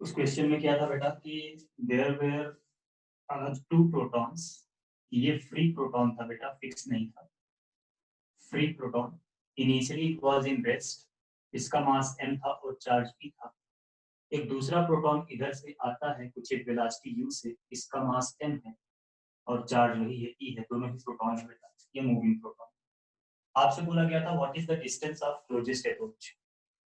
उस क्वेश्चन में क्या था बेटा कि देयर वेयर टू प्रोटॉन्स। ये फ्री प्रोटॉन था बेटा, फिक्स नहीं था। Free proton initially it was in rest, इसका मास m था और चार्ज p था। एक दूसरा प्रोटॉन इधर से आता है कुछ एक वेलोसिटी u से, इसका मास m है और चार्ज वही है e है। दोनों ही प्रोटॉन है बेटा, ये मूविंग प्रोटॉन। आपसे बोला गया था what is the distance of closest approach.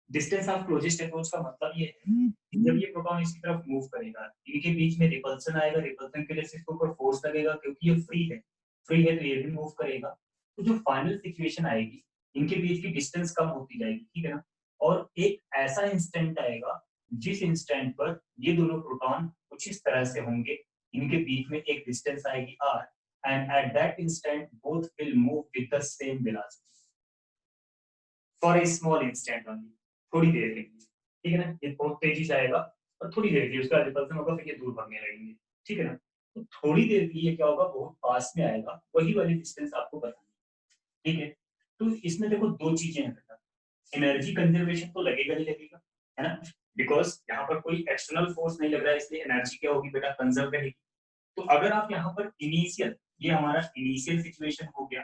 Distance of closest approach का मतलब ये है कि जब ये प्रोटॉन इसकी तरफ मूव करेगा, इनके बीच में रिपल्सन आएगा। रिपल्सन के लिए इसके ऊपर फोर्स लगेगा क्योंकि ये फ्री है। फ्री है तो ये भी मूव करेगा। तो जो फाइनल सिचुएशन आएगी, इनके बीच की डिस्टेंस कम होती जाएगी, ठीक है ना। और एक ऐसा इंस्टेंट आएगा जिस इंस्टेंट पर ये दोनों प्रोटॉन कुछ इस तरह से होंगे, इनके बीच में एक डिस्टेंस आएगी r, and eight that instant both will move with the same velocity for a small instant only. थोड़ी देर के लिए, ठीक है ना। ये बहुत तेजी से आएगा और थोड़ी देर के लिए उसका रिपल्सन होगा, फिर ये दूर भागने लगेंगे, ठीक है ना। तो थोड़ी देर के लिए क्या होगा, बहुत पास में आएगा, वही वाली डिस्टेंस आपको बतानी है, ठीक है। तो इसमें देखो दो चीजें हैं बेटा। एनर्जी कंजर्वेशन तो लगेगा ही लगेगा, है ना, बिकॉज यहाँ पर कोई एक्सटर्नल फोर्स नहीं लग रहा है, इसलिए एनर्जी क्या होगी बेटा, कंजर्व रहेगी। तो अगर आप यहाँ पर इनिशियल, ये हमारा इनिशियल सिचुएशन हो गया,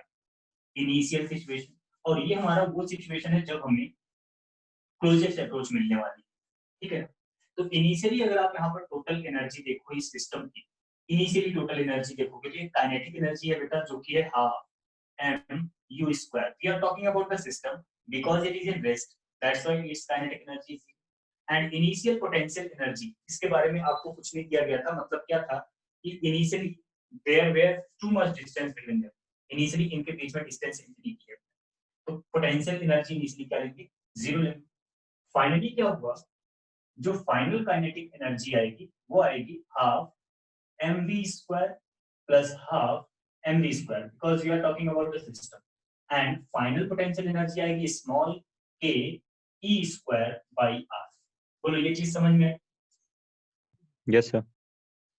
इनिशियल सिचुएशन, और ये हमारा वो सिचुएशन है जब हमें क्लोजेस्ट अप्रोच मिलने वाली, ठीक है। तो इनिशियली अगर आप यहाँ पर टोटल एनर्जी देखो इस सिस्टम की, इनिशियली टोटल एनर्जी देखोगे तो ये काइनेटिक एनर्जी है बेटा, जो कि है half m u square. We are talking about the system because it is in rest, that's why it's kinetic energy. And initial potential energy, इसके बारे में आपको कुछ नहीं दिया गया था। मतलब क्या था कि initially there were too much distance between them, initially इनके बीच में डिस्टेंस इंफिनिटी है। तो पोटेंशियल एनर्जी इनिशियली क्या लेंगे, जीरो लेंगे। फाइनली क्या हुआ, जो फाइनल काइनेटिक एनर्जी आएगी वो आएगी half m v square plus half m v square, because we are talking about the system. And final potential energy आएगी small k e square by are. बोलो ये चीज समझ में? Yes sir.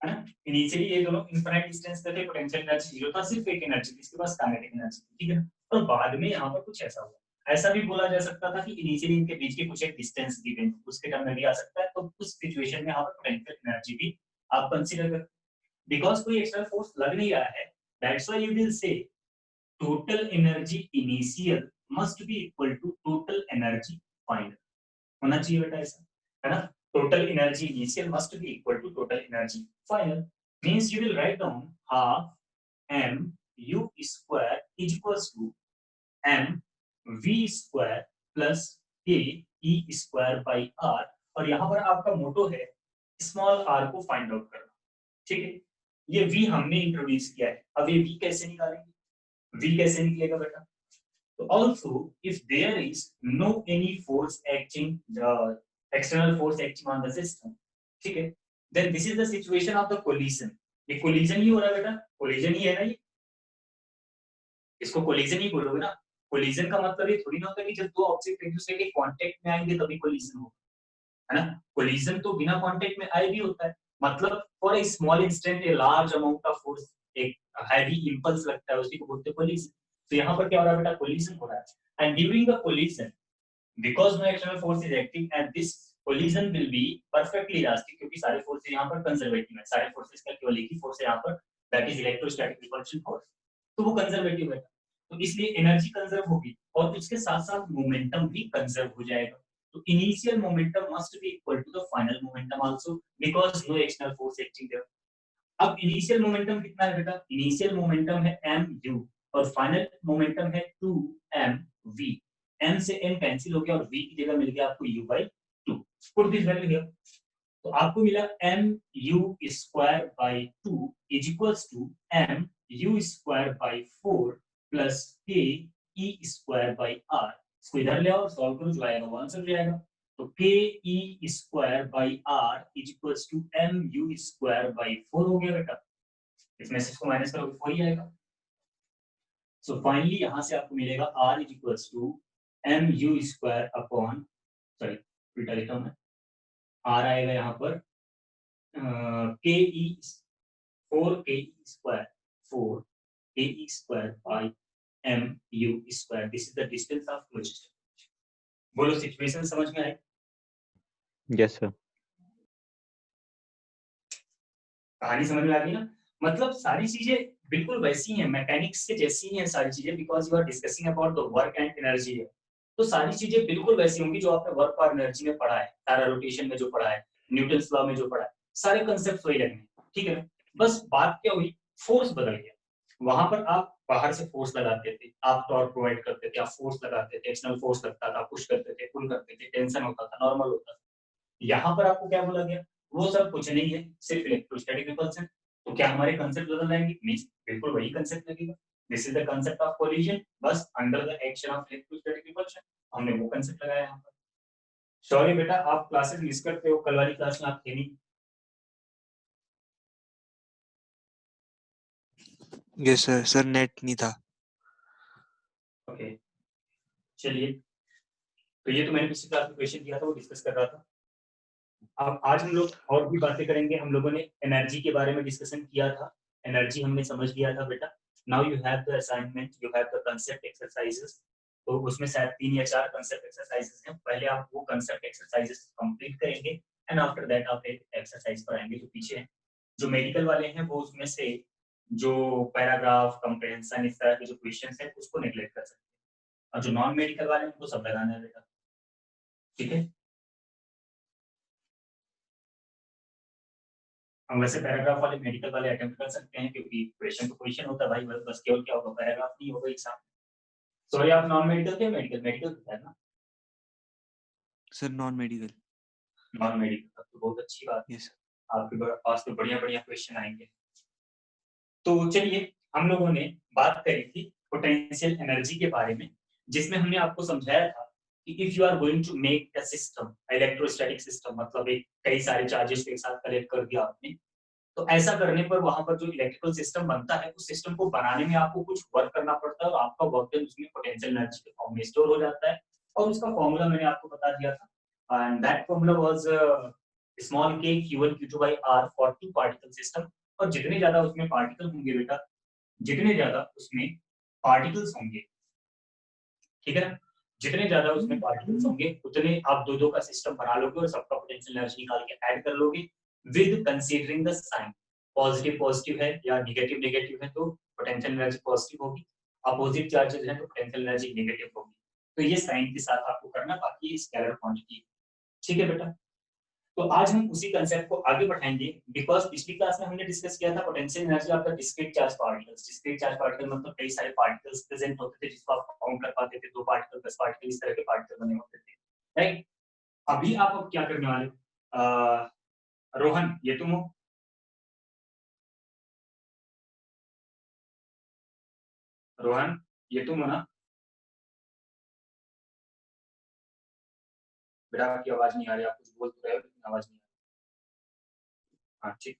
है ना। इनिशियली ये दोनों इनफाइनाइट डिस्टेंस पे थे, पोटेंशियल एनर्जी जीरो था, सिर्फ एक एनर्जी इसके पास, काइनेटिक एनर्जी, ठीक है। और बाद में यहाँ पर कुछ ऐसा हुआ, ऐसा भी बोला जा सकता था कि इनिशियली इनके बीच की कुछ एक डिस्टेंस गिवन, उसके टर्म में भी आ सकता है। तो उस सिचुएशन में यहाँ पर पोटेंशियल एनर्जी भी आप कंसीडर कर, बिकॉज कोई एक्सटर्नल फोर्स लग नहीं रहा है, that's why you will say total energy initial must be equal to total energy final. होना चाहिए बेटा ऐसा, है ना। Total energy initial must be equal to total energy final. Means you will write down half m u square is equals to m v square plus k e square by r। और यहाँ पर आपका मोटो है small r को find out करना, ठीक है। ये v हमने इंट्रोड्यूस किया है, अब ये v कैसे निकालेंगे, v कैसे निकलेगा बेटा। तो also if there is no any force acting, the external force acting on the system, ठीक है, then this is the situation of the collision। ये collision ही हो रहा है बेटा, collision ही है ना ये, इसको collision ही बोलोगे ना। collision का मतलब ये थोड़ी ना होता है कि जब दो ऑब्जेक्ट एक दूसरे के कांटेक्ट में आएंगे तभी collision होगा, है ना। collision तो बिना कांटेक्ट में आए भी होता है। मतलब for a small instant a large amount of force, एक हैवी इंपल्स लगता है, उसी को बोलते हैं collision। तो यहाँ पर क्या हो रहा है बेटा, collision हो रहा है। And during the collision, because no external force is acting and this collision will be perfectly elastic, क्योंकि सारे फोर्सेस यहाँ पर कंजर्वेटिव है, सारे फोर्सेस का केवल एक ही फोर्स है यहाँ पर, that is electrostatic repulsion force. तो वो कंजर्वेटिव है, तो इसलिए एनर्जी कंजर्व होगी और उसके साथ साथ मोमेंटम भी कंजर्व हो जाएगा। तो initial momentum must be equal to the final momentum also, because no external force acting there. अब इनिशियल मोमेंटम कितना है बेटा, इनिशियल मोमेंटम है एम यू और फाइनल मोमेंटम है 2m v। m से n कैंसिल हो गया और v की जगह मिल गया आपको u by 2। Put this value here, तो आपको मिला m u square by 2 is equals to m u square by 4 plus k e square by r। इसको इधर ले आओ, सॉल्व करो, जो आएगा वो आंसर ले आएगा। तो k e square by r is equals to m u square by 4 हो गया बेटा। इसमें से इसको माइनस करोगे 4 ही आएगा। सो फाइनली यहां से आपको मिलेगा r is equals to m u square upon, sorry उल्टा लिखा हूं मैं, r आएगा यहाँ पर k e 4 k e square 4 k e square by m u square. This is the distance of closest. बोलो सिचुएशन समझ में आई? Yes sir. कहानी समझ में आ गई ना? मतलब सारी चीजें बिल्कुल वैसी हैं, मैकेनिक्स के जैसी ही हैं सारी चीजें, because you are discussing about the work and energy है। तो सारी चीजें बिल्कुल वैसी होंगी जो आपने वर्क और एनर्जी में पढ़ा है, सारा रोटेशन में जो पढ़ा है, न्यूटन्स लॉ में जो पढ़ा है, सारे कंसेप्ट वही लगने, ठीक है ना? बस बात क्या हुई, फोर्स बदल गया। वहां पर आप बाहर से फोर्स लगाते थे, आप टॉर्क प्रोवाइड करते थे, आप फोर्स लगाते थे, एक्सटर्नल फोर्स लगता था, पुश करते थे, पुल करते थे, टेंशन होता था, नॉर्मल होता था। यहाँ पर आपको क्या बोला गया, वो सब कुछ नहीं है, सिर्फ इलेक्ट्रोस्टैटिक रिपल्शन। तो क्या हमारे कंसेप्ट बदल जाएंगे? नहीं, बिल्कुल वही कंसेप्ट लगेगा। This is the concept of collision, बस under the action of electrostatic repulsion हमने वो कंसेप्ट लगाया यहाँ पर। सॉरी बेटा, आप क्लासेस मिस करते हो, कल वाली क्लास में आप थे नहीं। यस सर, सर नेट नहीं था। ओके, चलिए, तो ये तो मैंने पिछली क्लास में क्वेश्चन किया था, वो डिस्कस कर रहा था। अब आज हम लोग और भी बातें करेंगे। हम लोगों ने एनर्जी के बारे में डिस्कशन किया था, एनर्जी हमने समझ लिया था बेटा। Now you have the assignment, you have the concept exercises. तो उसमें शायद 3 या 4 कंसेप्ट एक्सरसाइजेस हैं, पहले आप वो कंसेप्ट एक्सरसाइजेस कंप्लीट करेंगे एंड आफ्टर दैट आप एक एक्सरसाइज पर आएंगे जो पीछे है। जो मेडिकल वाले हैं वो उसमें से जो पैराग्राफ, कंप्रेहेंशन, इस तरह के जो क्वेश्चंस हैं उसको नेग्लेक्ट कर सकते हैं, और जो नॉन मेडिकल वाले हैं उनको सब लगाना है बेटा, ठीक है? हम वैसे पैराग्राफ वाले मेडिकल वाले अटेम्प्ट कर सकते हैं, क्योंकि क्वेश्चन तो क्वेश्चन होता है भाई, बस केवल क्या होगा, पैराग्राफ नहीं होगा एग्जाम। सॉरी, आप नॉन मेडिकल थे, मेडिकल मेडिकल है ना? Sir non medical. Non medical, तो बहुत अच्छी बात है, यस आपके पास तो बढ़िया बढ़िया क्वेश्चन आएंगे। तो चलिए, हम लोगों ने बात करी थी पोटेंशियल एनर्जी के बारे में, जिसमें हमने आपको समझाया था कि if you are going to make a system, electrostatic system, मतलब एक कई सारे चार्जेस को एक साथ कलेक्ट कर दिया आपने, तो ऐसा करने पर वहां पर जो इलेक्ट्रिकल सिस्टम बनता है, उस सिस्टम को बनाने में आपको कुछ वर्क करना पड़ता है, और आपका वर्क डन उसमें पोटेंशियल एनर्जी के फॉर्म में स्टोर हो जाता है। और उसका फॉर्मूला मैंने आपको बता दिया था, and that formula was small k q1 q2 by r for two particle system. और जितने ज्यादा उसमें पार्टिकल होंगे बेटा, जितने ज्यादा उसमें पार्टिकल्स होंगे, ठीक है ना, जितने ज्यादा उसमें पार्टिकल्स होंगे उतने आप दो दो का सिस्टम बना लोगे और सबका पोटेंशियल एनर्जी निकाल के ऐड कर लोगे, with considering the sign. Positive positive है या नेगेटिव नेगेटिव है तो पोटेंशियल एनर्जी पॉजिटिव होगी, अपोजिट चार्जेस है तो पोटेंशियल एनर्जी नेगेटिव होगी। तो ये साइन के साथ आपको करना, बाकी ये स्केलर क्वांटिटी, ठीक है बेटा? तो आज हम उसी कंसेप्ट को आगे बढ़ाएंगे, बिकॉज पिछली क्लास में हमने डिस्कस किया था potential energy of the discrete charge particles. Discrete charge particle मतलब कई सारे पार्टिकल्स प्रेजेंट होते थे जिसको आप काउंट कर पाते थे, 2 पार्टिकल, 10 पार्टिकल, इस तरह के पार्टिकल बने होते थे, राइट? अभी आप अब क्या करने वाले हो? रोहन, ये तुम हो? रोहन, ये तुम हो ना? बेटा आपकी आवाज नहीं आ रही, आप कुछ बोल तो रहे हो लेकिन आवाज नहीं आ रही। हाँ ठीक,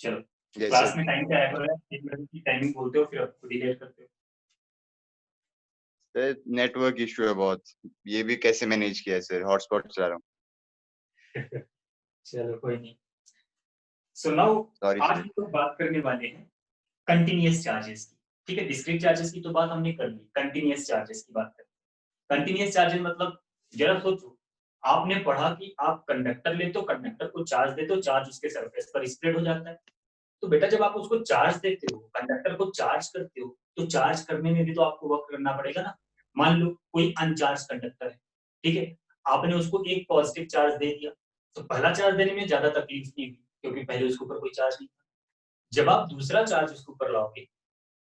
चलो। जैसे क्लास में टाइम क्या आया करो, 1 मिनट की टाइमिंग बोलते हो फिर अब खुद ही लेट करते हो। सर नेटवर्क इशू है बहुत, ये भी कैसे मैनेज किया है सर, हॉटस्पॉट चला रहा हूँ। चलो कोई नहीं। सो नाउ सॉरी आज सर। हम लोग बात करने वाले हैं कंटिन्यूअस चार्जेस की, ठीक है? डिस्क्रीट चार्जेस की तो बात हमने कर ली, कंटिन्यूअस चार्जेस की बात करें। कंटिन्यूअस चार्जेस मतलब, जरा सोचो, आपने पढ़ा कि आप कंडक्टर लेते हो, कंडक्टर को चार्ज देते हो, चार्ज उसके सरफेस पर स्प्रेड हो जाता है। तो बेटा जब आप उसको चार्ज देते हो, कंडक्टर को चार्ज करते हो, तो चार्ज करने में भी तो आपको वर्क करना पड़ेगा ना। मान लो कोई अनचार्ज कंडक्टर है, ठीक है, आपने उसको एक पॉजिटिव चार्ज दे दिया, तो पहला चार्ज देने में ज्यादा तकलीफ नहीं हुई, क्योंकि पहले उसके ऊपर कोई चार्ज नहीं था। जब आप दूसरा चार्ज उसके ऊपर लाओगे,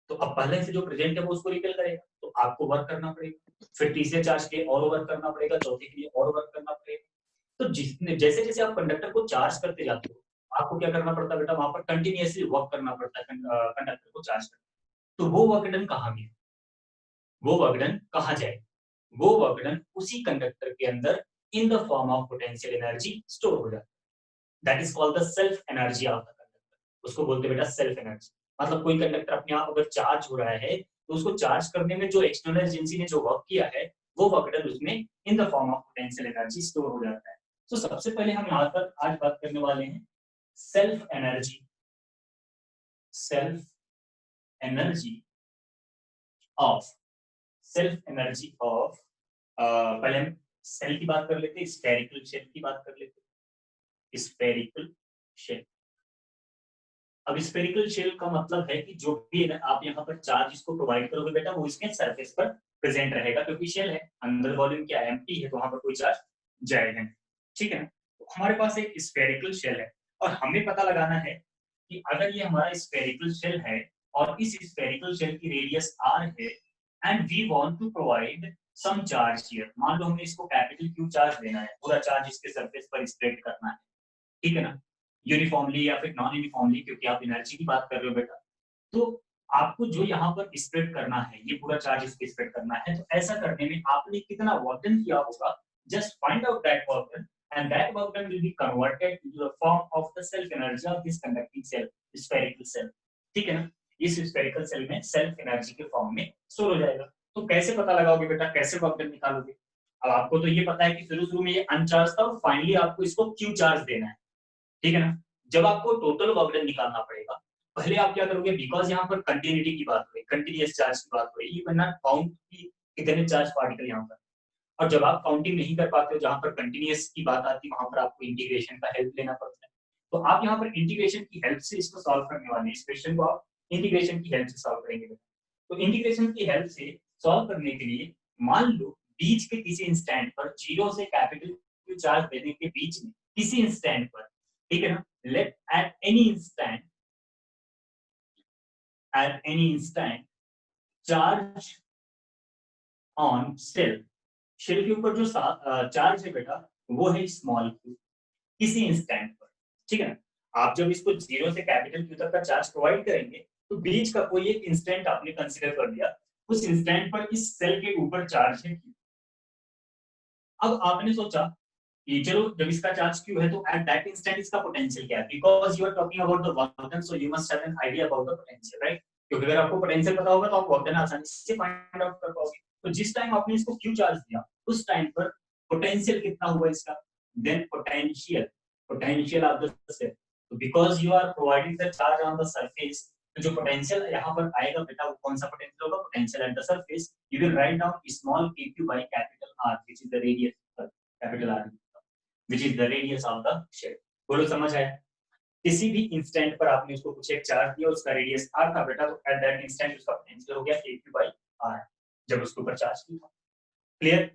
तो अब पहले से जो प्रेजेंट है वो उसको रिपेल करेगा, तो आपको वर्क करना पड़ेगा। फिर तीसरे चार्ज के लिए और वर्क करना पड़ेगा, चौथे के लिए और वर्क करना पड़ेगा। तो जितने जैसे जैसे आप कंडक्टर को चार्ज करते जाते हो, आपको क्या करना पड़ता है बेटा, वहां पर कंटिन्यूअसली वर्क करना पड़ता है कंडक्टर को चार्ज करना। तो वो वर्क डन कहाँ गया, वो वर्क डन कहाँ जाए? वो वर्क डन उसी कंडक्टर के अंदर in the form of potential energy store हो जाता है। That is called the self energy of the conductor. उसको बोलते हैं बेटा सेल्फ एनर्जी। मतलब कोई कंडक्टर अपने आप अगर चार्ज हो रहा है, तो उसको चार्ज करने में जो एक्सटर्नल एजेंसी ने जो वर्क किया है, वो वर्क डन उसमें in the form of potential energy store हो जाता है। तो सबसे पहले हम यहाँ पर आज बात करने वाले हैं self energy, self energy of, self energy of, पहले हम सेल की बात कर लेते हैं, स्फेरिकल शेल की बात कर लेते हैं, स्फेरिकल शेल। अब स्फेरिकल शेल का मतलब है कि जो भी आप यहाँ पर चार्ज इसको प्रोवाइड करोगे बेटा वो इसके सरफेस पर प्रेजेंट रहेगा, क्योंकि शेल है, अंदर वॉल्यूम क्या एम्प्टी है, तो वहां पर कोई चार्ज जाएगा नहीं। ठीक है ना। तो हमारे पास एक स्फेरिकल शेल है और हमें पता लगाना है कि अगर ये हमारा स्फेरिकल शेल है और इस स्फेरिकल शेल की रेडियस r है and we want to provide some charge here, मान लो हमें इसको कैपिटल Q चार्ज देना है, पूरा चार्ज इसके सरफेस पर स्प्रेड करना है, ठीक है ना, यूनिफॉर्मली या फिर नॉन यूनिफॉर्मली, क्योंकि आप एनर्जी की बात कर रहे हो बेटा। तो आपको जो यहाँ पर स्प्रेड करना है, ये पूरा चार्ज इस पे स्प्रेड करना है, तो ऐसा करने में आपने कितना वर्क डन किया होगा, just find out that work done and that work done will be converted into the form of the self energy of this conducting cell, spherical cell। ठीक है ना, इस spherical cell में सेल्फ एनर्जी के form में store हो जाएगा। तो कैसे पता लगाओगे बेटा, कैसे वर्क डन निकालोगे? अब आपको तो ये पता है कि शुरू में ये अनचार्ज था और फाइनली आपको इसको क्यू चार्ज देना है, ठीक है ना। जब आपको टोटल वर्क डन निकालना पड़ेगा, पहले आप क्या करोगे, बिकॉज यहाँ पर कंटिन्यूटी की बात हो रही, कंटिन्यूअस चार्ज की बात हो रही, यू कैन नॉट काउंट कि कितने चार्ज पार्टिकल यहाँ पर, और जब आप काउंटिंग नहीं कर पाते हो, जहां पर कंटिन्यूअस की बात आती है वहां पर आपको इंटीग्रेशन का हेल्प लेना पड़ता है। तो आप यहाँ पर इंटीग्रेशन की हेल्प से इसको सॉल्व करने वाले हैं, इस क्वेश्चन को आप इंटीग्रेशन की हेल्प से सॉल्व करेंगे। तो इंटीग्रेशन की हेल्प से सॉल्व करने के लिए मान लो बीच के किसी इंस्टेंट पर, जीरो से कैपिटल Q चार्ज देने के बीच में किसी इंस्टेंट पर, ठीक है ना, let at any instant charge on shell, shell के ऊपर जो चार्ज है बेटा वो है स्मॉल q किसी इंस्टेंट पर, ठीक है ना। आप जब इसको जीरो से कैपिटल Q तक का चार्ज प्रोवाइड करेंगे तो बीच का कोई एक इंस्टेंट आपने कंसीडर कर लिया, उस इंस्टेंट पर इस सेल के ऊपर चार्ज है Q। अब आपने सोचा कि चलो जब इसका चार्ज Q है तो एट दैट इंस्टेंट इसका पोटेंशियल क्या है, because you are talking about the work done, so you must have an idea about the potential, right. क्योंकि अगर आपको पोटेंशियल पता होगा तो आप वर्क डन आसानी से फाइंड आउट कर पाओगे। तो जिस टाइम आपने इसको Q चार्ज दिया उस टाइम पर पोटेंशियल कितना हुआ इसका, then potential of the cell, तो because you are providing the charge on the surface, तो जो पोटेंशियल यहाँ पर आएगा बेटा वो कौन सा पोटेंशियल होगा, potential at the surface. You will write down small q by capital R which is the radius, capital R which is the radius of the shell। बोलो समझ आया? किसी भी इंस्टेंट पर आपने उसको कुछ एक चार्ज दिया, उसका रेडियस r था बेटा, तो एट दैट इंस्टेंट उसका पोटेंशियल हो गया q by R जब उसके ऊपर चार्ज किया। क्लियर?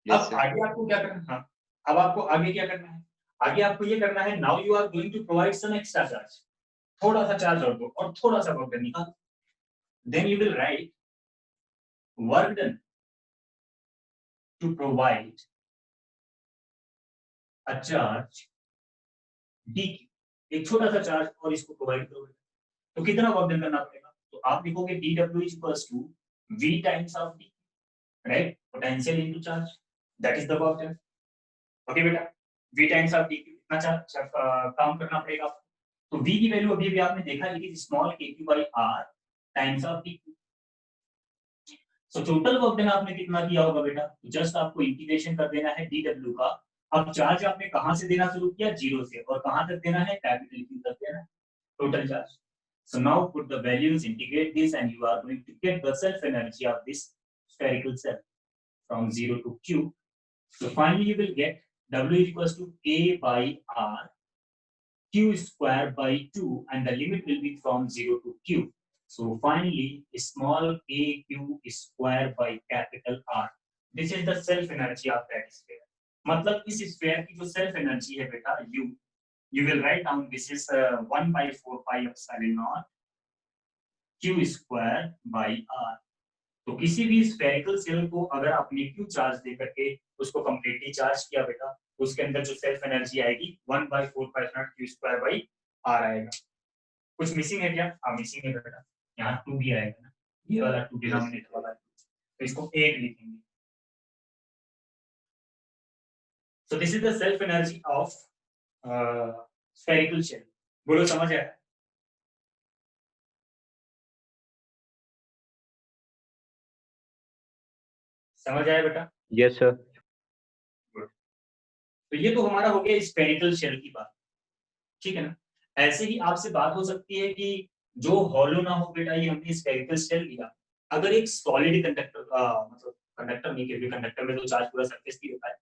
अब आगे आपको क्या करना है, हाँ, अब आपको आगे क्या करना है, आगे आपको ये करना है, now you are going to provide some extra charge, थोड़ा सा चार्ज और दो और थोड़ा सा वर्क डन निकालो, then you will write work done to provide a charge dq, एक छोटा सा चार्ज और इसको प्रोवाइड करोगे तो कितना वर्क डन करना पड़ेगा, तो आप लिखोगे dw equals to v times of d, right, potential into charge, that is the work done. Okay बेटा, v टाइम्स ऑफ d कितना चार्ज काम करना पड़ेगा आपको, तो v की वैल्यू अभी भी आपने देखा it is small kq by r times of dq। So total work done आपने कितना किया होगा बेटा, जस्ट आपको इंटीग्रेशन कर देना है dw का। अब चार्ज आपने कहां से देना शुरू किया, जीरो से, और कहां तक देना है, कैपिटल Q तक देना है total charge. So now put the values, integrate this, and you are going to get the self energy of this spherical cell from 0 to Q. So finally you will get W is equals to A by R, Q square by 2, and the limit will be from 0 to Q. So finally small a Q square by capital R. This is the self energy of that sphere. मतलब इस sphere की जो self energy है बेटा U, you will write down this is 1 by 4 pi epsilon naught Q square by R। तो किसी भी spherical shell को अगर आपने Q चार्ज दे करके उसको कंप्लीटली चार्ज किया बेटा, तो उसके अंदर जो सेल्फ एनर्जी आएगी 1 by 4 pi Q square by R आएगा। कुछ मिसिंग है क्या? हाँ मिसिंग है बेटा, यहाँ 2 भी आएगा ना, ये वाला 2 डिनोमिनेटर वाला, तो इसको 8 लिखेंगे। So this is the self energy of spherical shell। बोलो समझ आया? समझ आया बेटा? Yes, sir. तो ये तो हमारा हो गया स्फेरिकल शेल की बात, ठीक है ना। ऐसे ही आपसे बात हो सकती है कि जो हॉलो ना हो बेटा, ये हमने स्फेरिकल शेल लिया, अगर एक सॉलिड कंडक्टर मतलब कंडक्टर नहीं, क्योंकि कंडक्टर में तो चार्ज पूरा सरफेस की होता है,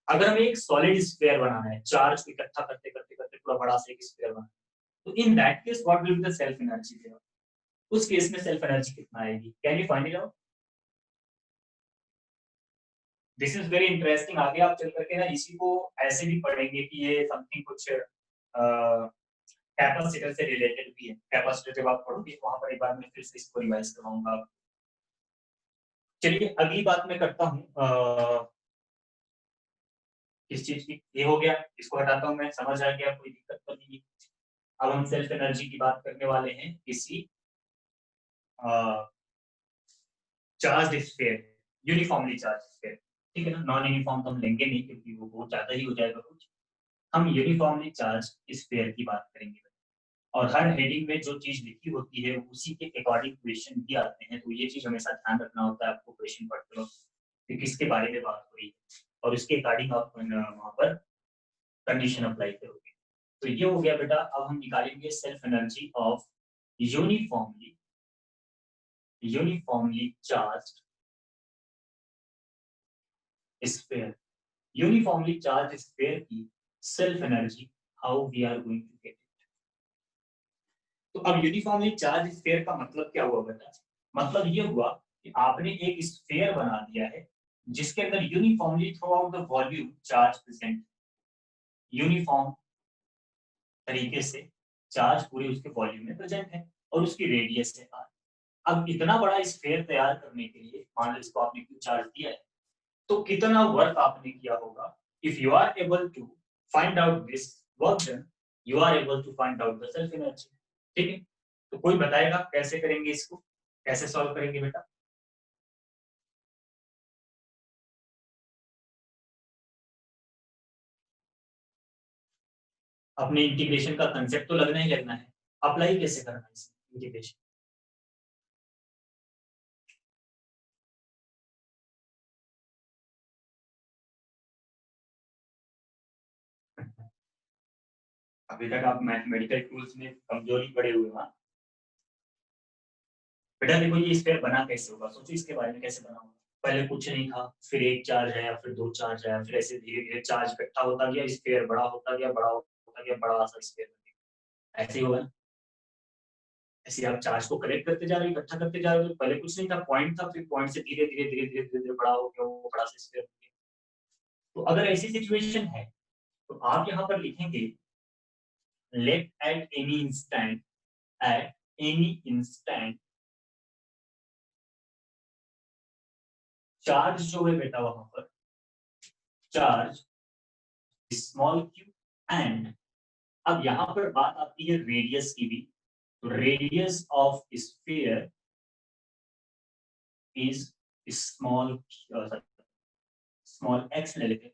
अगर हमें एक सॉलिड स्फीयर बनाना है, चार्ज को इकट्ठा करते करते करते पूरा पूरा बड़ा सा एक स्फीयर बना, तो in that case what will be the self energy there? उस केस में सेल्फ एनर्जी कितना आएगी? Can you find it out? This is very interesting. आगे आप चल करके ना इसी को ऐसे भी पढ़ेंगे कि ये समथिंग कुछ कैपेसिटर से रिलेटेड भी है। कैपेसिटर जब आप पढ़ोगे वहां पर एक बार मैं फिर से इसको रिवाइज करवाऊंगा। चलिए अगली बात मैं करता हूँ किस चीज की। ये हो गया, इसको हटाता हूँ मैं, समझ आ गया, कोई दिक्कत तो नहीं है। अब हम सेल्फ एनर्जी की बात करने वाले हैं किसी charge sphere, uniformly charge sphere, ठीक है ना। नॉन यूनिफॉर्म तो हम लेंगे नहीं क्योंकि वो बहुत ज्यादा ही हो जाएगा कुछ। हम यूनिफॉर्मली चार्ज स्फीयर की बात करेंगे और हर हेडिंग में जो चीज लिखी होती है उसी के अकॉर्डिंग क्वेश्चन भी आते हैं, तो ये चीज हमेशा ध्यान रखना होता है आपको क्वेश्चन पढ़ते वक्त कि किसके बारे में बात हो रही है और उसके अकॉर्डिंग आप वहां पर कंडीशन अप्लाई करोगे। तो ये हो गया बेटा। अब हम निकालेंगे self energy of uniformly charged sphere. Uniformly charge sphere की self energy, how we are going to get it. तो अब यूनिफॉर्मली चार्ज स्फीयर का मतलब क्या हुआ बेटा? मतलब ये हुआ कि आपने एक स्फीयर बना दिया है जिसके अंदर uniformly through out the volume charge present, uniform तरीके से चार्ज पूरे उसके वॉल्यूम में प्रेजेंट है और उसकी रेडियस है r। अब इतना बड़ा स्फीयर तैयार करने के लिए मान लो इसको आपने क्यू चार्ज दिया है, तो कितना वर्क आपने किया होगा? If you are able to find out this work done, you are able to find out the self energy. ठीक है, तो कोई बताएगा कैसे करेंगे इसको, कैसे सॉल्व करेंगे बेटा? अपने इंटीग्रेशन का कंसेप्ट तो लगना ही लगना है, अप्लाई कैसे करना है इसमें इंटीग्रेशन? अभी तक आप मैथमेटिकल टूल्स में कमजोरी पड़े हुए हैं। बेटा देखो ये स्फीयर बना कैसे होगा, सोचो इसके बारे में, कैसे बना होगा? पहले कुछ नहीं था, फिर एक चार्ज आया, फिर दो चार्ज आया, फिर ऐसे धीरे धीरे चार्ज इकट्ठा होता गया, स्फीयर बड़ा होता गया, बड़ा होता गया, बड़ा सा स्फीयर बन गया। ऐसे ही होगा ना? ऐसे आप चार्ज को कलेक्ट करते जा रहे हो, इकट्ठा करते जा रहे हो। पहले कुछ नहीं था, पॉइंट था, फिर पॉइंट से धीरे धीरे धीरे धीरे धीरे धीरे बड़ा हो गया, वो बड़ा सा स्फीयर बन गया। तो अगर ऐसी सिचुएशन है तो आप यहाँ पर लिखेंगे let at any instant charge जो है बेटा वहां पर चार्ज स्मॉल क्यू एंड, अब यहां पर बात आती है रेडियस की भी, तो radius of sphere is small x ले लेते हैं।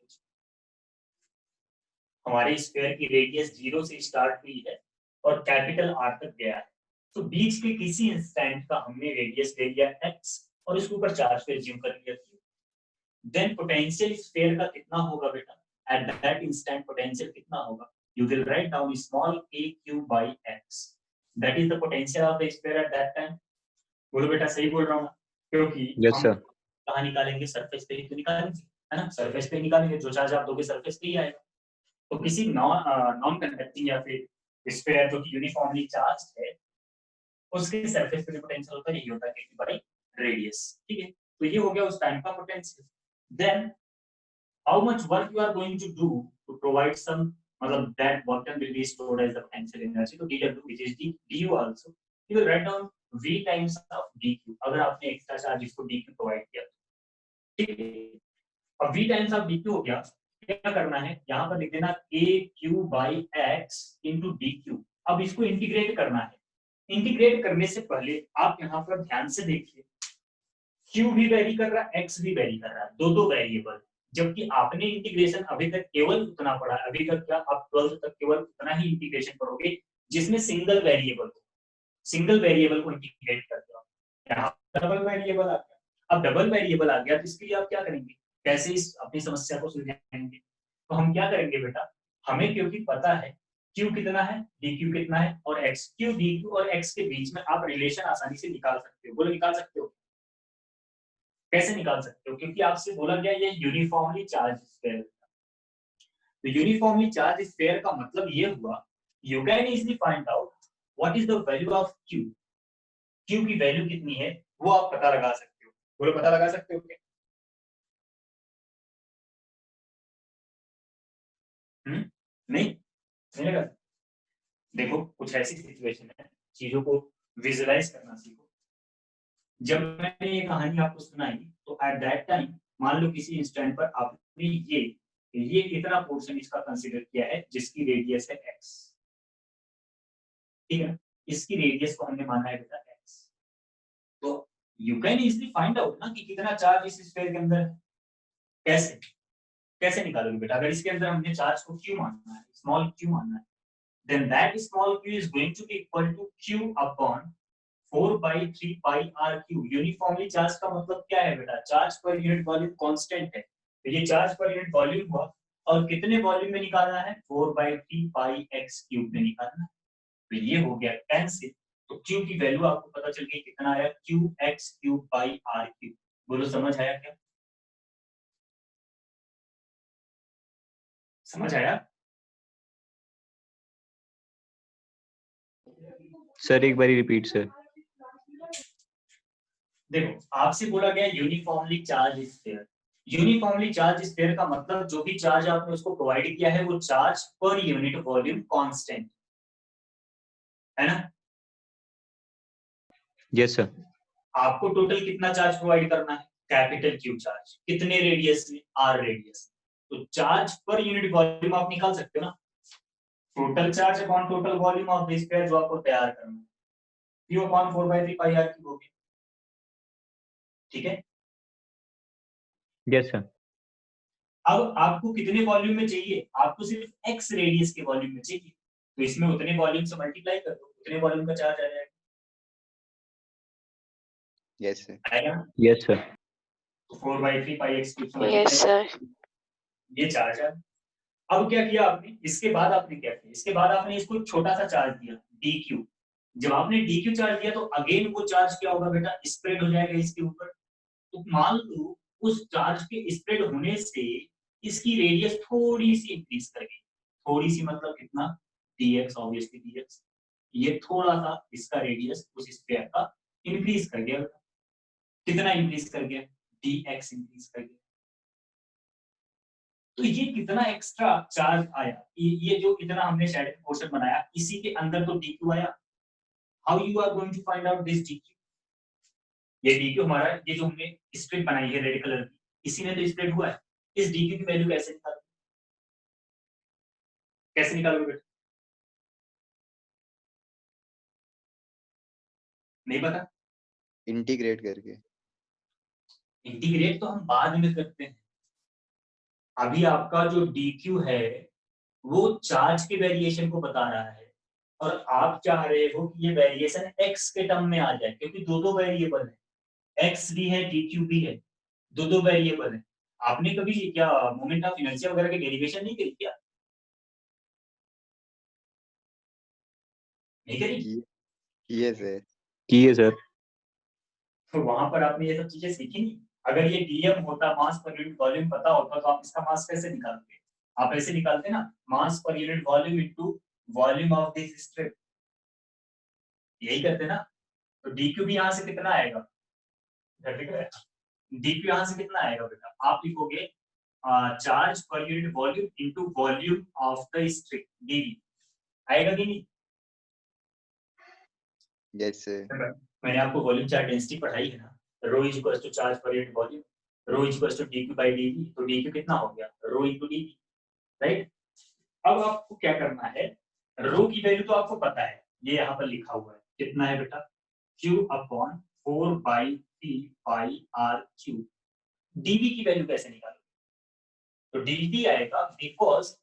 हमारे स्फीयर की रेडियस 0 से स्टार्ट हुई है और कैपिटल आर तक गया है, तो बीच के किसी इंस्टेंट का हमने रेडियस ले लिया एक्स और इसके ऊपर चार्ज पे एज्यूम कर लिया। देन पोटेंशियल स्फीयर का कितना होगा बेटा? एट दैट इंस्टेंट पोटेंशियल कितना होगा? You will write down small a q by x, that is the potential of the sphere at that time. बोलो बेटा सही बोल रहा हूँ? क्योंकि Yes, हम sir. कहाँ निकालेंगे? सरफेस पे ही तो निकालेंगे, है ना? सरफेस पे निकालेंगे, जो चार्ज आप दोगे सरफेस पे ही आएगा। तो किसी नॉन कंडक्टिंग या फिर स्फीयर जो कि यूनिफॉर्मली चार्ज है उसके सरफेस पे जो पोटेंशियल होता है यही होता है कि बाई रेडियस। ठीक है, तो ये हो गया उस टाइम का potential. Then how much work you are going to do to provide some, मतलब that work will be stored as the potential energy, तो dw which is du also you will write down v times of dq, अगर आपने extra charge इसको dq provide किया। ठीक है, अब v times of dq हो गया, क्या करना है यहाँ पर लिख देना aq by x into dq। अब इसको इंटीग्रेट करना है। इंटीग्रेट करने से पहले आप यहाँ पर ध्यान से देखिए, q भी वेरी कर रहा है, x भी वेरी कर रहा है, दो वेरिएबल, जबकि आपने इंटीग्रेशन अभी तक केवल उतना पढ़ा। अभी तक क्या आप 12th तक केवल उतना ही इंटीग्रेशन पढ़ोगे जिसमें सिंगल वेरिएबल हो, सिंगल वेरिएबल को इंटीग्रेट करते हो। यहाँ डबल वेरिएबल आ गया। अब डबल वेरिएबल आ गया तो इसके लिए आप क्या करेंगे, कैसे इस अपनी समस्या को सुलझाएंगे? तो हम क्या करेंगे बेटा, हमें क्योंकि पता है q कितना है, dq कितना है, और x, q dq और x के बीच में आप रिलेशन आसानी से निकाल सकते हो। बोलो निकाल सकते हो? कैसे निकाल सकते हो? क्योंकि आपसे बोला गया ये यूनिफॉर्मली चार्ज स्फीयर। तो यूनिफॉर्मली चार्ज स्फीयर का मतलब ये हुआ you can easily find out what is the value of Q, Q की वैल्यू कितनी है वो आप पता लगा सकते हो। बोलो पता लगा सकते हो क्या? नहीं नहीं लगा। देखो कुछ ऐसी सिचुएशन है, चीजों को विजुअलाइज करना सीखो। जब मैंने ये कहानी आपको सुनाई तो एट दैट टाइम मान लो किसी इंस्टेंट पर आपने ये इतना पोर्शन इसका कंसीडर किया है जिसकी रेडियस है x, ठीक है, इसकी रेडियस को हमने माना है बेटा x। तो you can easily find out ना कि कितना चार्ज इस स्फीयर के अंदर है। कैसे कैसे निकालोगे बेटा? अगर इसके अंदर हमने चार्ज को q मानना है, स्मॉल q मानना है, then that small q is going to be equal to q upon 4 by 3 pi r q। Uniformly charge का मतलब क्या है बेटा? चार्ज पर यूनिट वॉल्यूम कांस्टेंट है, तो ये चार्ज पर यूनिट वॉल्यूम हुआ और कितने वॉल्यूम में निकालना है? 4 by 3 pi x क्यूब में निकालना है। तो ये हो गया कैंसिल, तो q की वैल्यू आपको पता चल गई कितना आया? q x cube by r cube. बोलो समझ आया क्या? समझ आया? सर एक बारी रिपीट सर। देखो आपसे बोला गया uniformly charge sphere. Uniformly charge sphere का मतलब जो भी चार्ज आपने उसको प्रोवाइड किया है वो चार्ज पर यूनिट वॉल्यूम कांस्टेंट है ना। Yes sir. आपको टोटल कितना चार्ज प्रोवाइड करना है? Capital Q charge. कितने रेडियस में? R radius. तो चार्ज पर यूनिट वॉल्यूम आप निकाल सकते हो ना, total charge upon total volume of the sphere जो आपको तैयार करना है, q upon 4/3 pi r cube हो गया। ठीक है, यस सर। अब आपको कितने वॉल्यूम में चाहिए? आपको सिर्फ x रेडियस के वॉल्यूम में चाहिए, तो इसमें उतने वॉल्यूम से मल्टीप्लाई कर दो, उतने वॉल्यूम का चार्ज आ जाएगा। Yes sir. आएगा ना? Yes sir. तो 4/3 पाई x क्यूब से यस मल्टीप्लाई सर। ये चार्ज है। अब क्या किया आपने? इसके बाद आपने क्या किया? इसके बाद आपने इसको छोटा सा चार्ज दिया dq। जब आपने dq चार्ज दिया तो अगेन वो चार्ज क्या होगा बेटा? स्प्रेड हो जाएगा इसके ऊपर। तो मान लो उस चार्ज के स्प्रेड होने से इसकी रेडियस थोड़ी सी इंक्रीज कर गई। थोड़ी सी मतलब कितना? dx, obviously dx। ये थोड़ा सा इसका रेडियस उस स्फीयर का इंक्रीज कर गया। कितना इंक्रीज कर गया? dx इंक्रीज कर गया। तो ये कितना एक्स्ट्रा चार्ज आया? ये जो इतना हमने शेडेड पोर्शन बनाया इसी के अंदर तो dq आया। How you are going to find out this dq? ये dq हमारा, ये जो हमने स्ट्रिप बनाई है रेड कलर की, इसी में तो स्प्रेड हुआ है। इस dq की वैल्यू कैसे निकालोगे? कैसे निकालोगे बेटा? नहीं पता? इंटीग्रेट करके। इंटीग्रेट तो हम बाद में करते हैं। अभी आपका जो dq है वो चार्ज के वेरिएशन को बता रहा है और आप चाह रहे हो कि ये वेरिएशन x के टर्म में आ जाए, क्योंकि दो वेरिएबल है, x भी है dq भी है, दो वेरिएबल है। आपने कभी क्या मोमेंट ऑफ इनर्शिया वगैरह की डेरिवेशन नहीं करी क्या? नहीं करी? Yes sir. किए सर। तो वहां पर आपने ये सब चीजें सीखी नहीं। अगर ये dm होता, मास पर यूनिट वॉल्यूम पता होता, तो आप इसका मास कैसे निकालते? आप ऐसे निकालते ना, mass per unit volume into volume of this strip, यही करते ना। तो dq भी यहाँ से कितना आएगा? dq यहाँ से कितना आएगा बेटा? आप लिखोगे चार्ज पर unit volume into volume of the strip dv। आएगा कि नहीं? Yes sir. मैंने आपको वॉल्यूम चार्ज डेंसिटी पढ़ाई है ना, rho is equal to charge पर unit volume, rho is equal to dq by dv। तो dq कितना हो गया? Rho into dv, right. अब आपको क्या करना है? रो की वैल्यू तो आपको पता है, ये यहाँ पर लिखा हुआ है, कितना है बेटा? q upon 4/3 pi r cube. dv की वैल्यू कैसे निकालोगे? तो dv आएगा, बिकॉज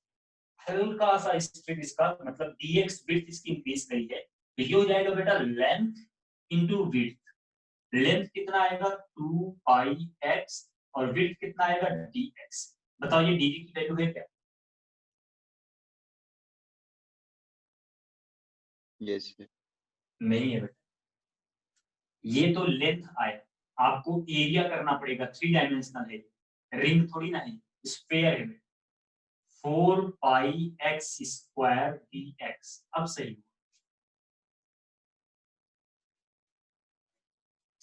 हल्का सा स्ट्रिप इसका मतलब dx विड्थ इसकी इंक्रीज करी है, तो ये हो जाएगा बेटा लेंथ इनटू विड्थ। लेंथ कितना आएगा? 2 पाई x और विड्थ कितना आएगा? dx। बताओ ये dv की वैल्यू है क्या? Yes sir. नहीं है बेटा, ये तो लेंथ आया। आपको एरिया करना पड़ेगा, 3 डायमेंशनल है, रिंग थोड़ी ना है, स्फीयर है। 4 पाई एक्स स्क्वायर dx। अब सही हुआ।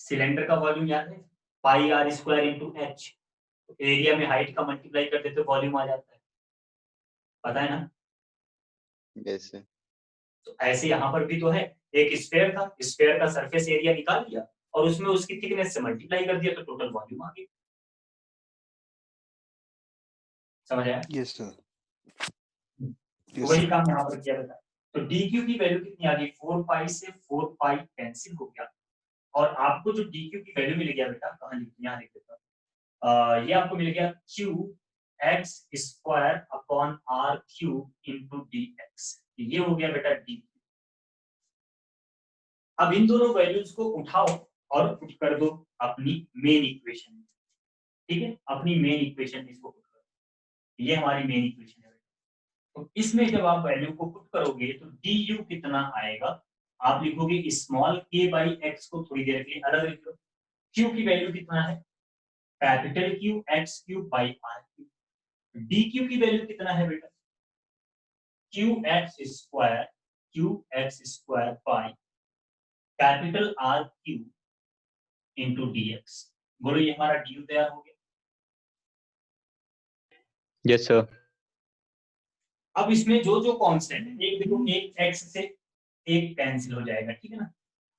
सिलेंडर का वॉल्यूम याद है, pi R square into H. Area में हाइट का मल्टीप्लाई कर देते तो वॉल्यूम आ जाता है, पता है ना। Yes sir. तो ऐसे यहाँ पर भी तो है, एक स्फीयर था, स्फीयर का सरफेस एरिया निकाल लिया और उसमें उसकी थिकनेस से मल्टीप्लाई कर दिया तो टोटल वॉल्यूम आ गया। समझ आया? Yes sir. तो यस वही सर। काम यहाँ पर किया बेटा। तो dq की वैल्यू कितनी आ गई, 4 पाई से 4 पाई कैंसिल हो गया और आपको जो dq की वैल्यू मिल गया बेटा, कहाँ लिखी, यहाँ लिख देता हूँ। ये आपको मिल गया q x square upon r cube into dx। ये हो गया बेटा dq। अब इन दोनों वैल्यूज को उठाओ और पुट कर दो अपनी मेन इक्वेशन में। ठीक है, अपनी मेन इक्वेशन में इसको पुट करो। ये हमारी मेन इक्वेशन है। तो इसमें जब आप वैल्यू को पुट करोगे तो du कितना आएगा, आप लिखोगे स्मॉल k बाई एक्स को थोड़ी देर के लिए अलग लिख लो। q की वैल्यू कितना है, capital Q x cube by r cube. dq की वैल्यू कितना है बेटा, q x square by capital R cube into dx। बोलो ये हमारा du तैयार हो गया। Yes sir. अब इसमें जो जो कांस्टेंट है, एक देखो, एक x से एक कैंसिल हो जाएगा, ठीक है ना।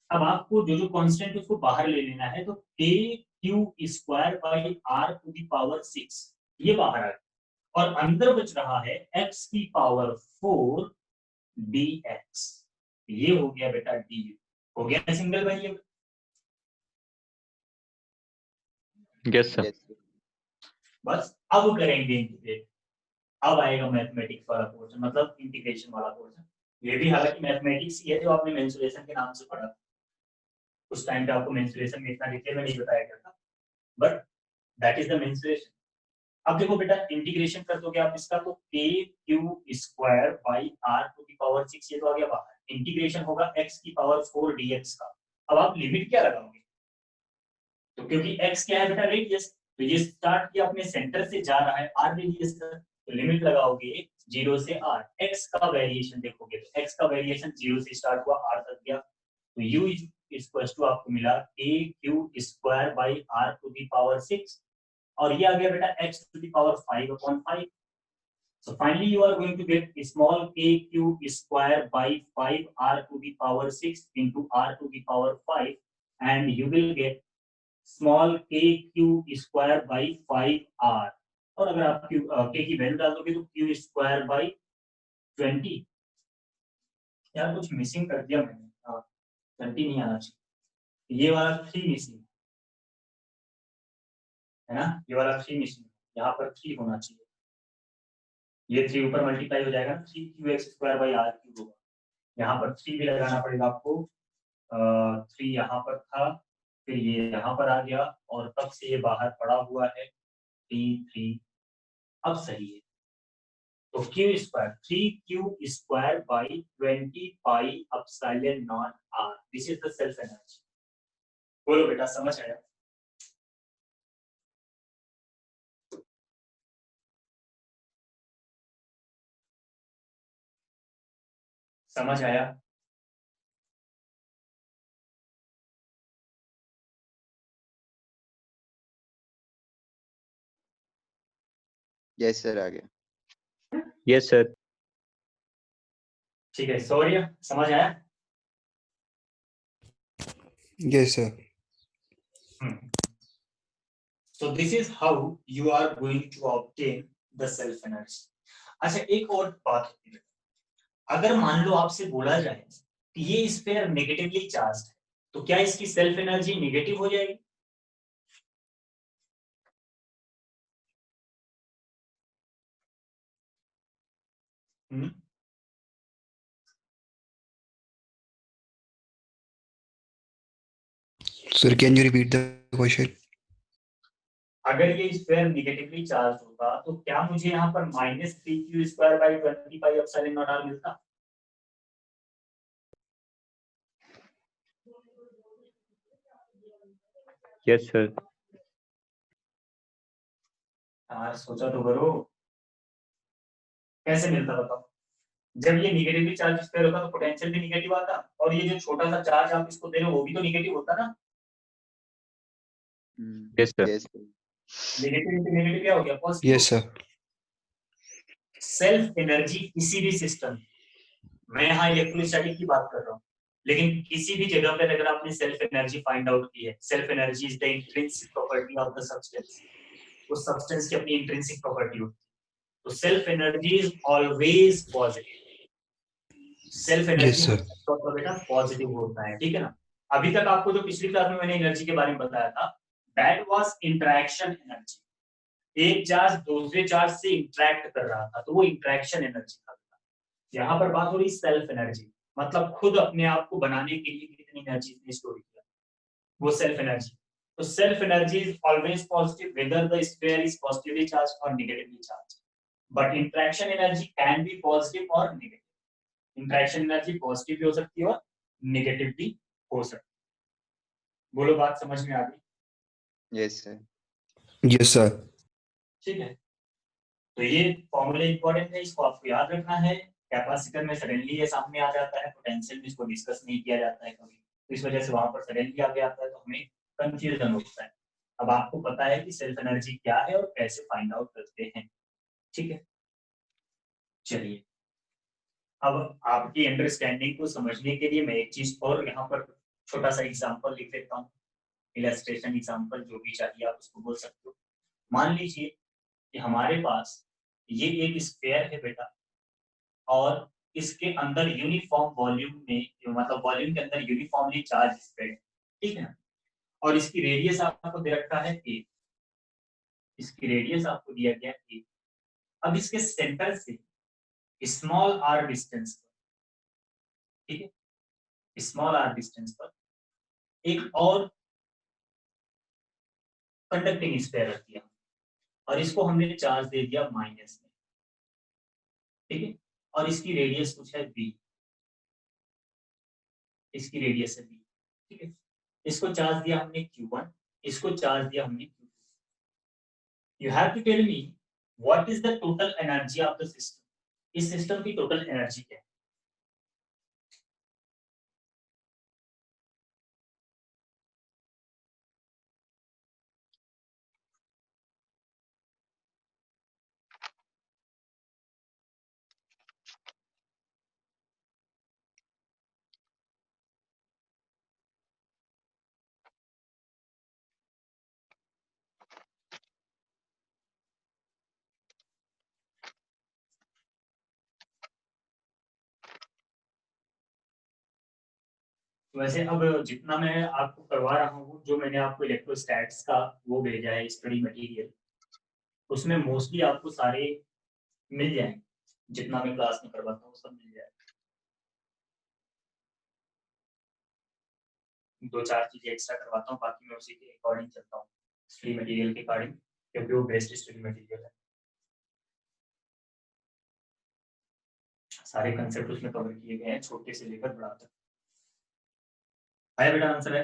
अब आपको जो जो कांस्टेंट उसको बाहर ले लेना है, तो a Q square by r to the power 6 ये बाहर आ गया और अंदर बच रहा है x की पावर 4 dx। ये हो गया बेटा du। हो गया single variable. Yes sir. Yes बस अब करेंगे इंटीग्रेट। अब आएगा मैथमेटिक्स वाला पोर्शन, मतलब इंटीग्रेशन वाला पोर्शन। ये भी हालांकि मैथमेटिक्स ही है जो आपने मेंसुरेशन के नाम से पढ़ा। उस टाइम पे आपको मेंसुरेशन में इतना डिटेल में नहीं बताया गया था, but that is the mensuration. अब देखो बेटा, इंटीग्रेशन कर दोगे आप इसका तो k Q square by r to the power 6 ये तो आ गया बाहर। इंटीग्रेशन होगा x की पावर 4 dx का। अब आप लिमिट क्या लगाओगे, तो क्योंकि x क्या है बेटा, रेडियस, तो ये स्टार्ट किया अपने सेंटर से जा रहा है r रेडियस तक, तो लिमिट लगाओगे 0 से r। x का वेरिएशन देखोगे तो x का वेरिएशन 0 से स्टार्ट हुआ r तक गया, तो u इक्वल्स टू आपको मिला k Q square by r to the power 6 और ये आ गया बेटा x to the power 5 upon 5. So finally you are going to get small k cube square by 5 r to the power 6 into r to the power 5 and you will get small k cube square by 5r। और अगर आप k की value डाल दोगे तो q square by 20। यार कुछ missing कर दिया मैंने, 20 नहीं आना चाहिए, ये वाला 3 मिसिंग है ना, ये वाला 3 मिसिंग, यहाँ पर 3 होना चाहिए। ये 3 ऊपर मल्टीप्लाई हो जाएगा, 3 Q square by R cube होगा। यहाँ पर 3 भी लगाना पड़ेगा आपको। 3 यहाँ पर था, फिर ये यहाँ पर आ गया और तब से ये बाहर पड़ा हुआ है 3। अब सही है, तो Q square 3 Q square by 20 pi epsilon not R, this is the self energy. बोलो बेटा समझ आया? समझ आया? यस सर आ गया। Yes sir. ठीक है, सौर्य समझ आया? Yes sir. So this is how you are going to obtain the self energy. अच्छा एक और बात होती है, अगर मान लो आपसे बोला जाए कि ये स्फीयर नेगेटिवली चार्ज्ड है, तो क्या इसकी सेल्फ एनर्जी नेगेटिव हो जाएगी? Sir, can you repeat the question? अगर ये स्फीयर नेगेटिवली चार्ज होता तो क्या मुझे यहाँ पर -3 Q square by 20 pi epsilon not R मिलता? Yes sir. यार सोचा तो करो। कैसे मिलता बताओ? जब ये निगेटिवली चार्ज स्फीयर होता तो पोटेंशियल भी निगेटिव आता, और ये जो छोटा सा चार्ज आप इसको दे रहे हो वो भी तो निगेटिव होता ना। Yes, sir. Yes. Negative into negative क्या हो गया? Positive. Yes, sir. Self energy किसी भी सिस्टम, मैं यहाँ इलेक्ट्रोस्टैटिक की बात कर रहा हूँ, लेकिन किसी भी जगह पर अगर आपने सेल्फ एनर्जी फाइंड आउट की है, self energy is the intrinsic property of the substance, उस सब्सटेंस की अपनी इंट्रिंसिक प्रॉपर्टी होती है, तो self energy is always positive. Self Yes, energy sir. तो बेटा पॉजिटिव होता है, ठीक है ना। अभी तक आपको जो पिछली क्लास में मैंने एनर्जी के बारे में बताया था, दैट वाज इंटरेक्शन एनर्जी। एक चार्ज दूसरे चार्ज से इंटरेक्ट कर रहा था, तो वो इंटरेक्शन एनर्जी था। यहाँ पर बात हो रही सेल्फ एनर्जी, मतलब खुद अपने आप को बनाने के लिए कितनी एनर्जी इसने स्टोर किया, वो सेल्फ एनर्जी। तो self energy is always positive whether the sphere is positively charge और negatively charge, but interaction energy can be positive और नेगेटिव। इंटरेक्शन एनर्जी पॉजिटिव भी हो सकती है और नेगेटिव भी हो सकती है। बोलो, बात समझ में आ गई? Yes, sir. Yes, sir. ठीक है, तो ये फॉर्मूला इंपॉर्टेंट है, इसको आपको याद रखना है। कैपेसिटर में सडनली ये सामने आ जाता है, पोटेंशियल में इसको डिस्कस नहीं किया जाता है कभी, तो इस वजह से वहां पर सडनली आगे आता है, तो हमें कंफ्यूजन होता है। अब आपको पता है कि सेल्फ एनर्जी क्या है और कैसे फाइंड आउट करते हैं, ठीक है। चलिए, अब आपकी अंडरस्टैंडिंग को समझने के लिए मैं एक चीज और यहाँ पर छोटा सा एग्जांपल लिख लेता हूँ, इलस्ट्रेशन एग्जांपल, जो भी चाहिए आप उसको बोल सकते हो। मान लीजिए कि हमारे पास ये एक स्फीयर है बेटा, और इसके अंदर यूनिफॉर्म वॉल्यूम में, मतलब वॉल्यूम के अंदर यूनिफॉर्मली चार्ज स्प्रेड, ठीक है ना, और इसकी रेडियस आपको दे रखा है ए, इसकी रेडियस आपको दिया गया ए। अब इसके सेंटर से स्मॉल आर डिस्टेंस पर, ठीक है, स्मॉल आर डिस्टेंस पर एक और कंडक्टिंग स्फीयर रख दिया, और इसको हमने चार्ज दे दिया माइनस में, ठीक है, और इसकी रेडियस कुछ है बी, इसकी रेडियस है बी, ठीक है। इसको चार्ज दिया हमने Q1, इसको चार्ज दिया हमने Q2। You have to tell me what is the total energy of the system. इस सिस्टम की टोटल एनर्जी क्या है? वैसे अब जितना मैं आपको करवा रहा हूँ, जो मैंने आपको इलेक्ट्रोस्टैट्स का वो भेजा है स्टडी मटेरियल, उसमें मोस्टली आपको सारे मिल जाएंगे, जितना मैं क्लास में करवाता हूँ सब मिल जाएगा। दो चार चीजें एक्स्ट्रा करवाता हूँ, बाकी मैं उसी के अकॉर्डिंग चलता हूँ, स्टडी मटेरियल के अकॉर्डिंग, क्योंकि वो बेस्ट स्टडी मटेरियल है। सारे कंसेप्ट उसमें कवर किए गए हैं, छोटे से लेकर बड़ा तक। आया बेटा आंसर है?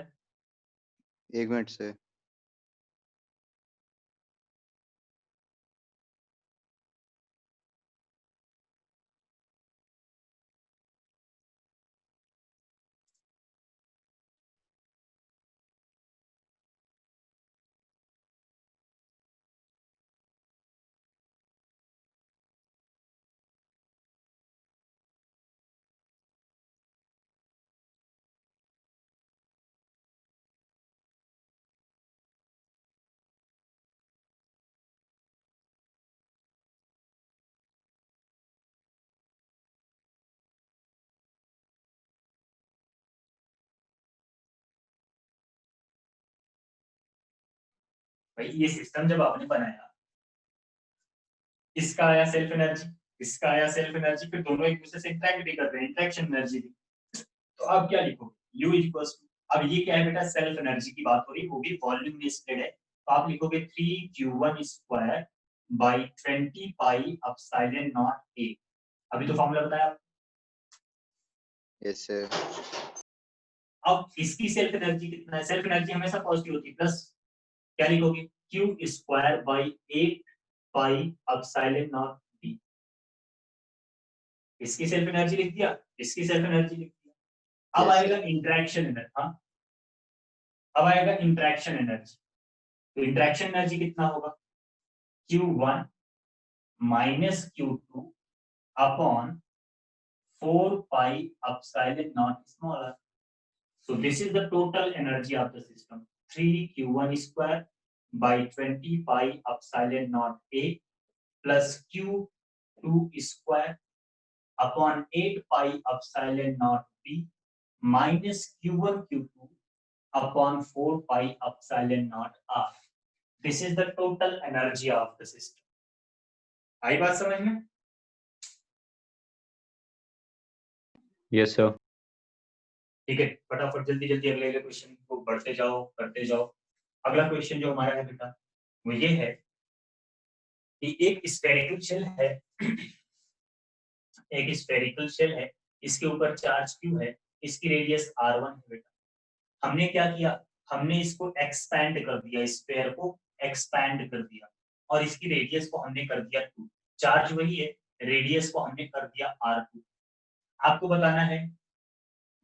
1 मिनट से। भाई ये सिस्टम जब आपने बनाया, इसका आया सेल्फ एनर्जी, इसका आया सेल्फ एनर्जी, फिर दोनों एक दूसरे से इंटरेक्ट भी कर रहे हैं, इंटरेक्शन एनर्जी भी। तो आप क्या लिखोगे? U इक्वल्स टू, अब ये क्या है बेटा? सेल्फ एनर्जी की बात हो रही है, वो भी वॉल्यूम में स्प्रेड है, तो आप लिखोगे 3Q1 square by 20 pi epsilon not A। अभी तो फॉर्मूला बताया आप। Yes sir. अब इसकी सेल्फ एनर्जी कितना है? सेल्फ एनर्जी हमेशा पॉजिटिव होती है, प्लस क्या लिखोगे? Q square by 8 pi epsilon not B। इसकी सेल्फ एनर्जी लिख दिया, इसकी सेल्फ एनर्जी लिख दिया। अब Yes, आएगा इंटरेक्शन एनर्जी। हाँ, अब आएगा इंटरेक्शन एनर्जी। तो इंटरेक्शन एनर्जी कितना होगा? Q1 minus Q2 upon 4 pi epsilon naught smaller. So this is the total energy of the system. 3Q1 square by 20 pi epsilon naught A plus Q2 square upon 8 pi epsilon naught B minus Q1 Q2 upon 4 pi epsilon naught R. This is the total energy of the system. आई बात समझ में? Yes, sir. ठीक है, फटाफट जल्दी जल्दी अगले question को बढ़ते जाओ, करते जाओ। अगला क्वेश्चन जो हमारा है बेटा वो ये है कि एक स्फेरिकल शेल है, एक स्फेरिकल शेल है, इसके ऊपर चार्ज Q है, इसकी रेडियस R1 है बेटा। हमने क्या किया? हमने इसको एक्सपैंड कर दिया, स्फेयर को एक्सपैंड कर दिया और इसकी रेडियस को हमने कर दिया 2। चार्ज वही है, रेडियस को हमने कर दिया R2। आपको बताना है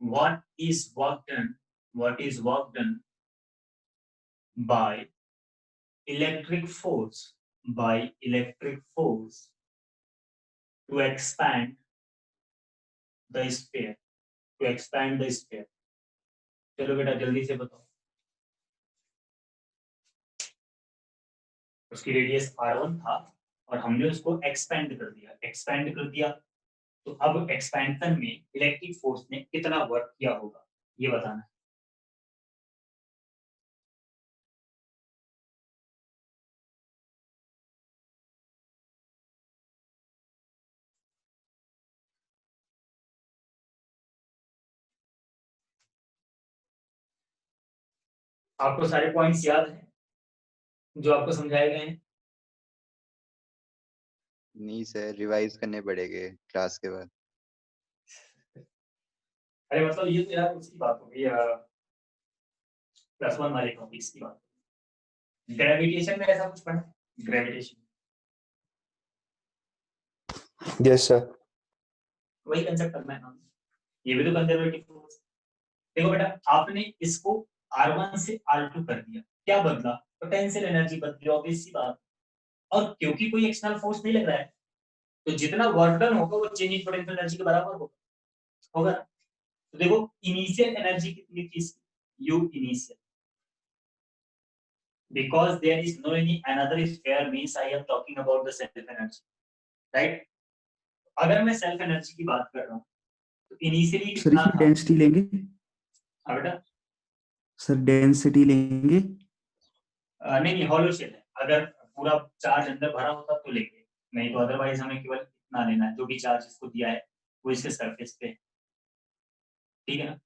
what is work done by electric force to expand the sphere, चलो बेटा जल्दी से बताओ। उसकी रेडियस R1 था और हमने उसको एक्सपैंड कर दिया। तो अब एक्सपेंशन में इलेक्ट्रिक फोर्स ने कितना वर्क किया होगा ये बताना है। आपको सारे पॉइंट्स याद हैं जो आपको समझाए गए हैं? नहीं सर, रिवाइज करने पड़ेंगे क्लास के बाद। अरे मतलब ये तो यार उसकी बात हो गई, +1 वाले टॉपिक्स की बात। ग्रेविटेशन में ऐसा कुछ पढ़ा? Gravitation Yes, sir. वही कंसेप्ट करना है ना, ये भी तो कंजर्वेटिव फोर्स। देखो बेटा, आपने इसको R1 से R2 कर दिया, क्या बदला? पोटेंशियल एनर्जी बदली, ऑब्वियस सी बात। और क्योंकि कोई एक्सटर्नल फोर्स नहीं लग रहा है तो जितना वर्क डन होगा वो चेंज इन पोटेंशियल एनर्जी के बराबर होगा। तो देखो इनिशियल एनर्जी कितनी थी इसकी? U initial, because there is no any another sphere means I am talking about the self energy, right? अगर मैं सेल्फ एनर्जी की बात कर रहा हूँ तो इनिशियली सर इसमें डेंसिटी लेंगे? हाँ बेटा, सर डेंसिटी लेंगे? नहीं हॉलो शेल है, अगर पूरा चार्ज अंदर भरा होता तो लेंगे, नहीं तो अदरवाइज हमें केवल इतना लेना है, जो भी चार्ज इसको दिया है वो इसके सरफेस पे है, ठीक है ना?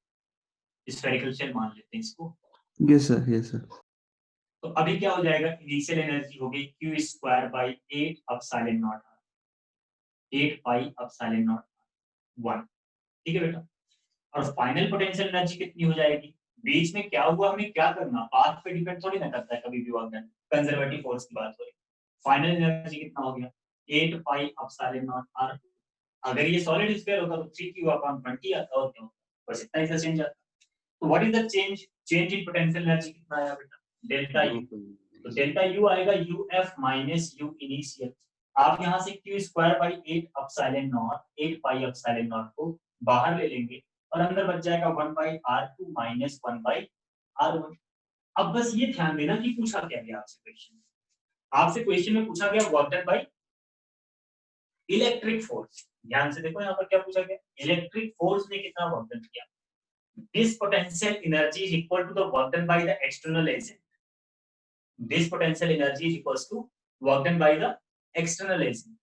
स्फेरिकल शेल मान लेते हैं इसको। Yes sir, yes sir. तो अभी क्या हो जाएगा? इनिशियल एनर्जी हो गई Q square by 8 epsilon not, 8 pi epsilon not 1, ठीक है बेटा। और फाइनल पोटेंशियल एनर्जी कितनी हो जाएगी? बीच में क्या हुआ, हमें क्या करना, पाथ पे डिपेंड थोड़ी ना करता है कभी भी वर्क डन, कंजर्वेटिव फोर्स की बात हो रही। फाइनल एनर्जी कितना हो गया? 8 पाई एप्सिलॉन नॉट r। अगर ये सॉलिड स्फीयर होता तो 3q/20 आता, और क्या होता? बस इतना ही सा चेंज आता। तो what is the change in potential energy कितना आया बेटा? Delta U। तो डेल्टा U आएगा UF माइनस U इनिशियल। आप यहाँ से Q square by 8 epsilon not, 8 pi epsilon not को बाहर ले लेंगे और अंदर बच जाएगा 1 by R2 minus 1 by R1। अब बस ये ध्यान देना कि पूछा क्या गया आपसे क्वेश्चन में पूछा गया work done by electric force. ध्यान से देखो यहाँ पर क्या पूछा गया, इलेक्ट्रिक फोर्स ने कितना वर्क डन किया। This potential energy is equal to the work done by the external agent. This potential energy is equal to work done by the external agent.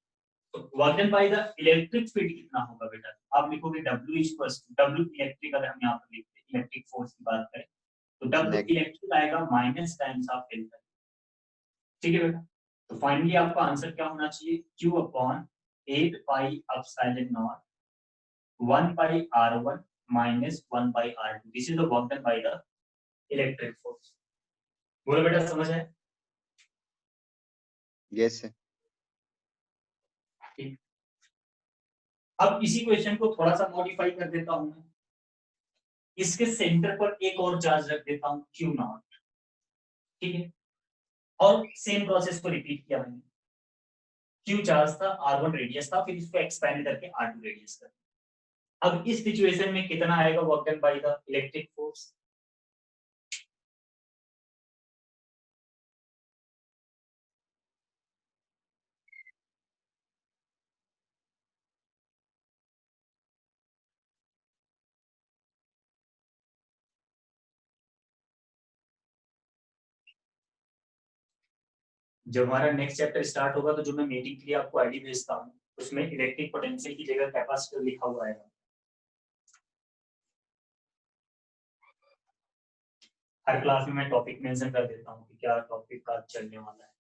तो work done by the electric field कितना होगा बेटा? आप लिखोगे W equals to W electric. अगर हम यहाँ पर लिखते हैं इलेक्ट्रिक फोर्स की बात करें तो W इलेक्ट्रिक आएगा माइनस टाइम्स ऑफ डेल्टा, ठीक है बेटा। तो फाइनली आपका आंसर क्या होना चाहिए? Q upon 8 pi epsilon not 1 by R1 minus 1 by R2. This is the work done by the electric force. बोलो बेटा, समझ है? Yes sir. ठीक। अब इसी क्वेश्चन को थोड़ा सा मॉडिफाई कर देता हूं मैं, इसके सेंटर पर एक और चार्ज रख देता हूं क्यू नॉट, ठीक है, और सेम प्रोसेस को रिपीट किया मैंने। क्यू चार्ज था, R1 रेडियस था, फिर इसको एक्सपेंड करके R2 रेडियस कर। अब इस सिचुएशन में कितना आएगा work done by the electric force? जब हमारा नेक्स्ट चैप्टर स्टार्ट होगा तो जो मैं मीटिंग के लिए आपको आईडी भेजता हूँ उसमें इलेक्ट्रिक पोटेंशियल की जगह कैपेसिटर लिखा हुआ आएगा। हर क्लास में मैं टॉपिक मेंशन कर देता हूँ कि क्या टॉपिक का चलने वाला है।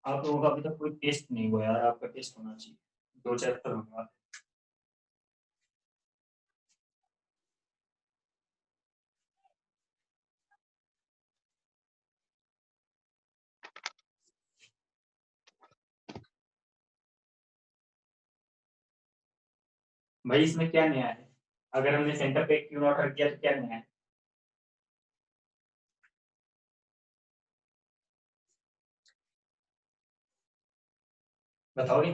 आप लोगों का अभी तक कोई टेस्ट नहीं हुआ यार, आपका टेस्ट होना चाहिए। 2 चैप्टर होने वाले। भाई इसमें क्या नया है? अगर हमने सेंटर पे क्यू नॉट रख दिया तो क्या नया है? बताओगे?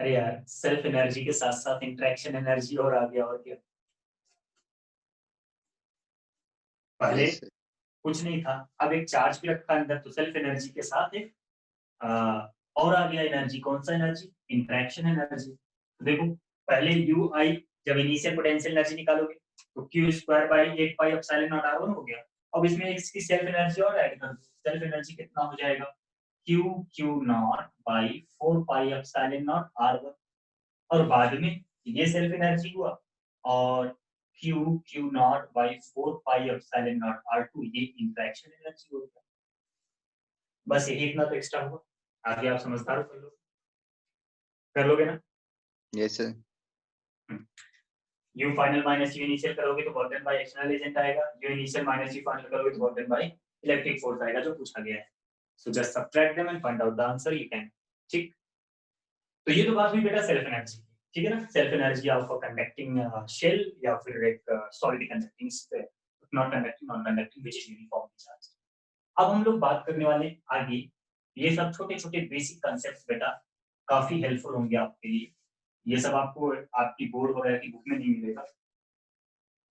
अरे यार सेल्फ एनर्जी के साथ साथ इंटरेक्शन एनर्जी और आ गया, और क्या। पहले Yes, sir. कुछ नहीं था, अब एक चार्ज भी रखा अंदर तो सेल्फ एनर्जी के साथ एक और आ गया एनर्जी। कौन सा एनर्जी? Interaction energy. देखो पहले यू आई जब इनिशियल पोटेंशियल एनर्जी निकालोगे तो Q square by 8 pi epsilon not R1 हो गया। अब इसमें इसकी सेल्फ एनर्जी और ऐड कर दो, सेल्फ एनर्जी कितना हो जाएगा? Q not by 4 pi epsilon not R1। और बाद में ये सेल्फ एनर्जी हुआ, और Q not by 4 pi epsilon not R2 ये इंटरेक्शन एनर्जी हो गया। बस यही इतना तो एक्स्ट्रा हुआ, आगे आप समझदार हो, कर लोगे ना? Yes, sir. U final minus U initial करोगे तो work done by external agent आएगा, U initial minus U final करोगे तो work done by electric force आएगा जो पूछा गया है। So just subtract them and find out the answer you can. ठीक, तो ये तो बात हुई बेटा सेल्फ एनर्जी, ठीक है ना। Self energy of a conducting shell या फिर एक solid conducting sphere, not conducting non conducting which is uniformly charged. अब हम लोग बात करने वाले हैं आगे, ये सब छोटे छोटे बेसिक कांसेप्ट्स बेटा काफी हेल्पफुल होंगे आपके लिए। ये सब आपको आपकी बोर्ड वगैरह की बुक में नहीं मिलेगा।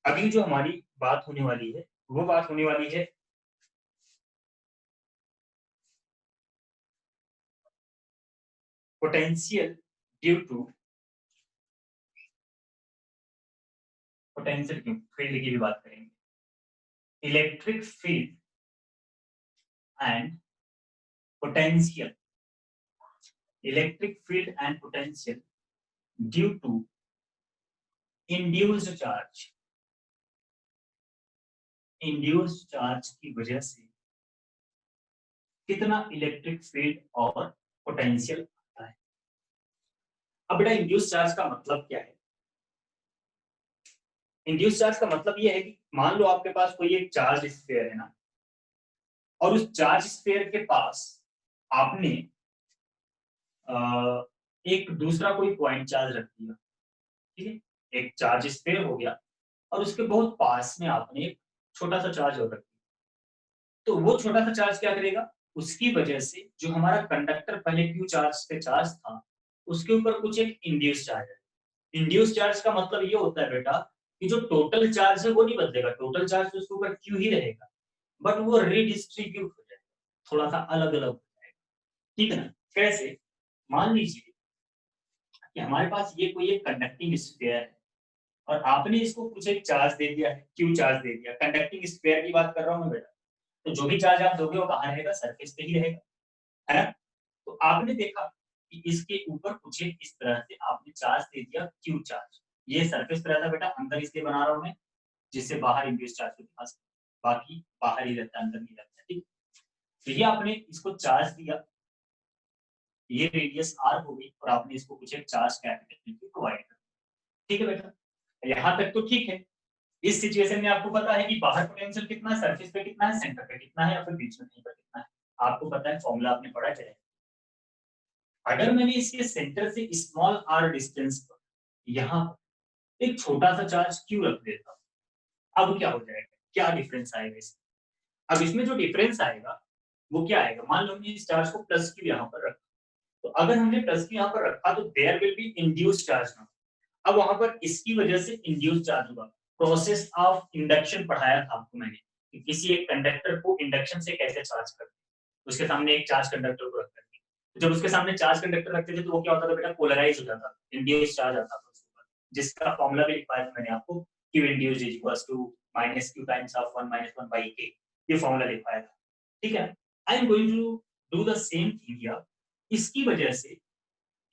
अगली जो हमारी बात होने वाली है वो बात होने वाली है पोटेंशियल ड्यू टू पोटेंशियल क्यों फील्ड की भी बात करेंगे। Electric field and potential, electric field and potential due to induced charge, induced charge की वजह से कितना इलेक्ट्रिक फील्ड और पोटेंशियल आता है। अब बेटा इंड्यूस्ड चार्ज का मतलब क्या है? इंड्यूस्ड चार्ज का मतलब ये है कि मान लो आपके पास कोई एक चार्ज स्फीयर है ना, और उस चार्ज स्फीयर के पास आपने एक दूसरा कोई पॉइंट चार्ज रख दिया, ठीक है, एक चार्ज स्फीयर हो गया, और उसके बहुत पास में आपने एक छोटा सा चार्ज और रख दिया। तो वो छोटा सा चार्ज क्या करेगा? उसकी वजह से जो हमारा कंडक्टर पहले क्यू चार्ज से चार्ज था उसके ऊपर कुछ एक इंड्यूस चार्ज है। इंड्यूस चार्ज का मतलब ये होता है बेटा कि जो टोटल चार्ज है वो नहीं बदलेगा, टोटल चार्ज तो उसके ऊपर क्यू ही रहेगा, बट वो रिडिस्ट्रीब्यूट हो जाएगा, थोड़ा सा अलग अलग हो जाएगा, ठीक है ना। कैसे? मान लीजिए कि हमारे पास ये कोई एक कंडक्टिंग स्फीयर है और आपने इसको कुछ एक चार्ज दे दिया है, क्यू चार्ज दे दिया। कंडक्टिंग स्फीयर की बात कर रहा हूं मैं बेटा, तो जो भी चार्ज आप दोगे वो कहाँ रहेगा? सरफेस पे ही रहेगा, है ना। तो आपने देखा कि इसके ऊपर कुछ एक इस तरह से आपने चार्ज दे दिया क्यू चार्ज, ये सरफेस पे रहता बेटा, अंदर इसलिए बना रहा हूं मैं जिससे बाहर इंड्यूस चार्ज को दिखा सके, बाकी बाहर ही रहता है, अंदर नहीं रहता, ठीक। तो ये आपने इसको चार्ज दिया, ये रेडियस आर हो गई, और आपने इसको कुछ एक चार्ज कैपिटल प्रोवाइड कर, ठीक है बेटा। यहाँ तक तो ठीक है। इस सिचुएशन में आपको पता है कि बाहर पोटेंशियल कितना है, सरफेस पे कितना है, सेंटर पे कितना है, या फिर बीच में कहीं पर कितना है, आपको पता है, फॉर्मूला आपने पढ़ा है। अगर मैंने इसके सेंटर से स्मॉल r डिस्टेंस पर यहाँ एक छोटा सा चार्ज क्यू रख देता हूँ, अब क्या हो जाएगा, क्या डिफरेंस आएगा इसमें? अब इसमें जो डिफरेंस आएगा वो क्या आएगा, मान लो हमने इस चार्ज को प्लस क्यू यहाँ पर रखा, तो अगर हमने प्लस क्यू यहाँ पर रखा तो there will be induced charge ना, अब वहां पर इसकी वजह से इंड्यूस्ड चार्ज होगा। प्रोसेस ऑफ इंडक्शन पढ़ाया था आपको मैंने कि किसी एक कंडक्टर को इंडक्शन से कैसे चार्ज करते हैं, उसके सामने एक चार्ज कंडक्टर को रखते हैं, जब उसके सामने चार्ज कंडक्टर रखते थे तो वो क्या होता था बेटा, पोलराइज हो जाता, इंड्यूस्ड चार्ज आता था उसके ऊपर, जिसका फॉर्मूला भी लिखवाया था मैंने आपको, q induced is equals to -q times of 1 - 1 by k, ये फॉर्मूला लिखवाया था। ठीक है, I am going to do the same thing here. इसकी वजह से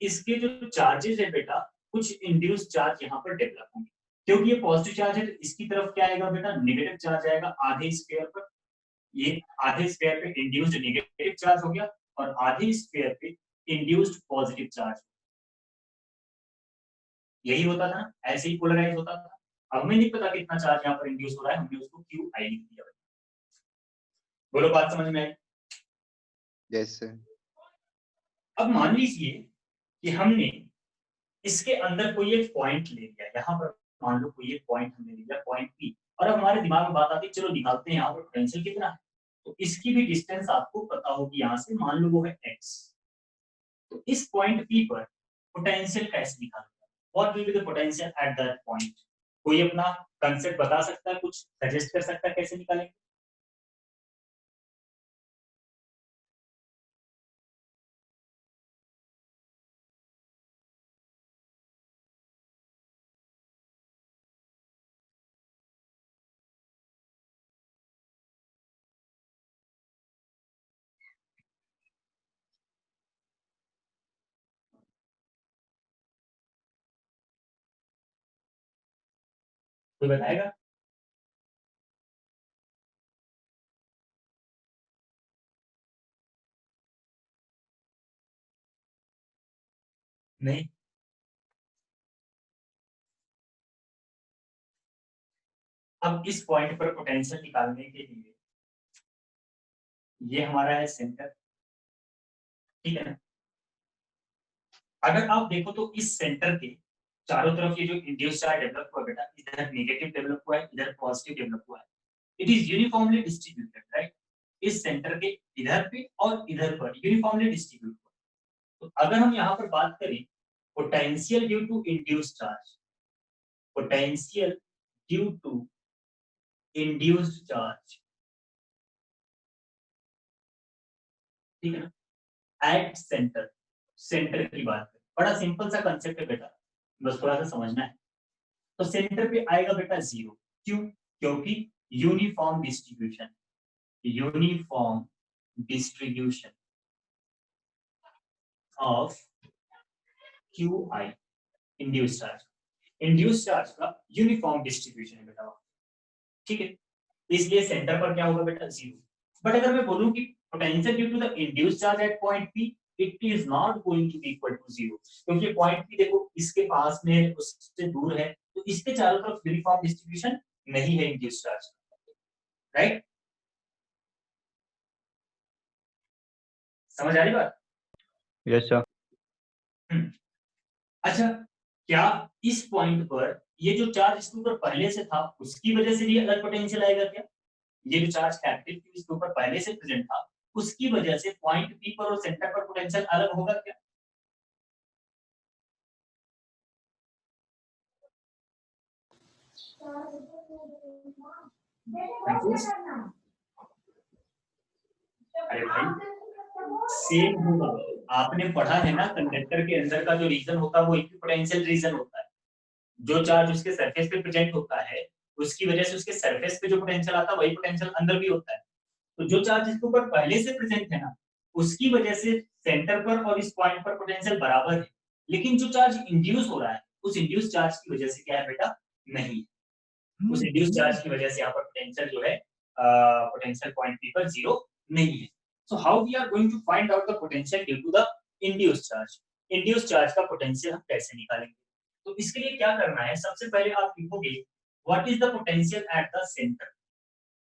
इसके जो चार्जेस है बेटा, कुछ इंड्यूस्ड चार्ज यहाँ पर डेवलप होंगे, क्योंकि ये पॉजिटिव चार्ज है तो इसकी तरफ क्या आएगा बेटा, नेगेटिव चार्ज आएगा आधे स्फीयर पर, ये आधे स्फीयर पे इंड्यूस्ड नेगेटिव चार्ज हो गया और आधे स्फीयर पे इंड्यूस्ड पॉजिटिव चार्ज, यही होता था ना, ऐसे ही पोलराइज होता था। अब हमें नहीं पता कितना चार्ज यहाँ पर इंड्यूस हो रहा है, हमने उसको क्यू आई लिख दिया। बोलो बात समझ में आई? Yes sir. अब मान लीजिए कि हमने इसके अंदर कोई एक पॉइंट ले लिया, यहाँ पर मान लो कोई एक पॉइंट हमने ले लिया, पॉइंट पी, और अब हमारे दिमाग में बात आती है चलो निकालते हैं यहाँ पर पोटेंशियल कितना है, तो इसकी भी डिस्टेंस आपको पता होगी, यहाँ से मान लो वो है x, तो इस पॉइंट पी पर पोटेंशियल कैसे निकालेंगे, what will be the potential at that point? कोई अपना कंसेप्ट बता सकता है, कुछ सजेस्ट कर सकता है कैसे निकालेंगे? कोई बताएगा? नहीं, अब इस पॉइंट पर पोटेंशियल निकालने के लिए ये हमारा है सेंटर, ठीक है ना? अगर आप देखो तो इस सेंटर के चारों तरफ ये जो इंड्यूस्ड चार्ज डेवलप हुआ बेटा, इधर नेगेटिव डेवलप हुआ है, इधर पॉजिटिव डेवलप हुआ है, it is uniformly distributed, right? इस सेंटर के इधर पे और इधर पर यूनिफॉर्मली डिस्ट्रीब्यूट हुआ। तो अगर हम यहाँ पर बात करें potential due to induced charge, potential due to induced charge, ठीक है ना, एट सेंटर, सेंटर की बात करें, बड़ा सिंपल सा कंसेप्ट है बेटा, बस थोड़ा सा समझना है। तो सेंटर पे आएगा बेटा 0, क्यों? क्योंकि uniform distribution, uniform distribution of Q I, induced charge, induced charge का यूनिफॉर्म डिस्ट्रीब्यूशन है बेटा, ठीक है? इसलिए सेंटर पर क्या होगा बेटा 0। बट अगर मैं बोलूं कि potential due to the induced charge at point P, it is not going to be equal to 0, क्योंकि पॉइंट पी देखो इसके पास में, उससे दूर है, तो इसके चारों तरफ यूनिफॉर्म डिस्ट्रीब्यूशन नहीं है इंड्यूस्ड चार्ज, राइट? समझ आ रही बात? Yes, sir. अच्छा, क्या इस पॉइंट पर ये जो चार्ज इसके ऊपर पहले से था उसकी वजह से भी अलग पोटेंशियल आएगा क्या? ये जो चार्ज कैपिटल Q इसके ऊपर पहले से प्रेजेंट था उसकी वजह से पॉइंट P पर और सेंटर पर पोटेंशियल अलग होगा क्या? अरे भाई सेम होगा, आपने पढ़ा है ना, कंडक्टर के अंदर का जो रीजन होता है वो इक्विपोटेंशियल रीजन होता है, जो चार्ज उसके सरफेस पे प्रेजेंट होता है उसकी वजह से उसके सरफेस पे जो पोटेंशियल आता है वही पोटेंशियल अंदर भी होता है। तो जो चार्ज इसके ऊपर पहले से प्रेजेंट है ना, उसकी वजह से सेंटर पर और इस पॉइंट पर पोटेंशियल बराबर है, लेकिन जो चार्ज इंड्यूस हो रहा है उस इंड्यूस चार्ज की वजह से क्या है बेटा, नहीं, उस इंड्यूस चार्ज की वजह से यहाँ पर पोटेंशियल जो है पोटेंशियल पॉइंट पी पर 0 नहीं है। So how we are going to find out the potential due to the induce charge, induce charge का पोटेंशियल हम कैसे निकालेंगे? तो इसके लिए क्या करना है, सबसे पहले आप लिखोगे what is the potential at the centre,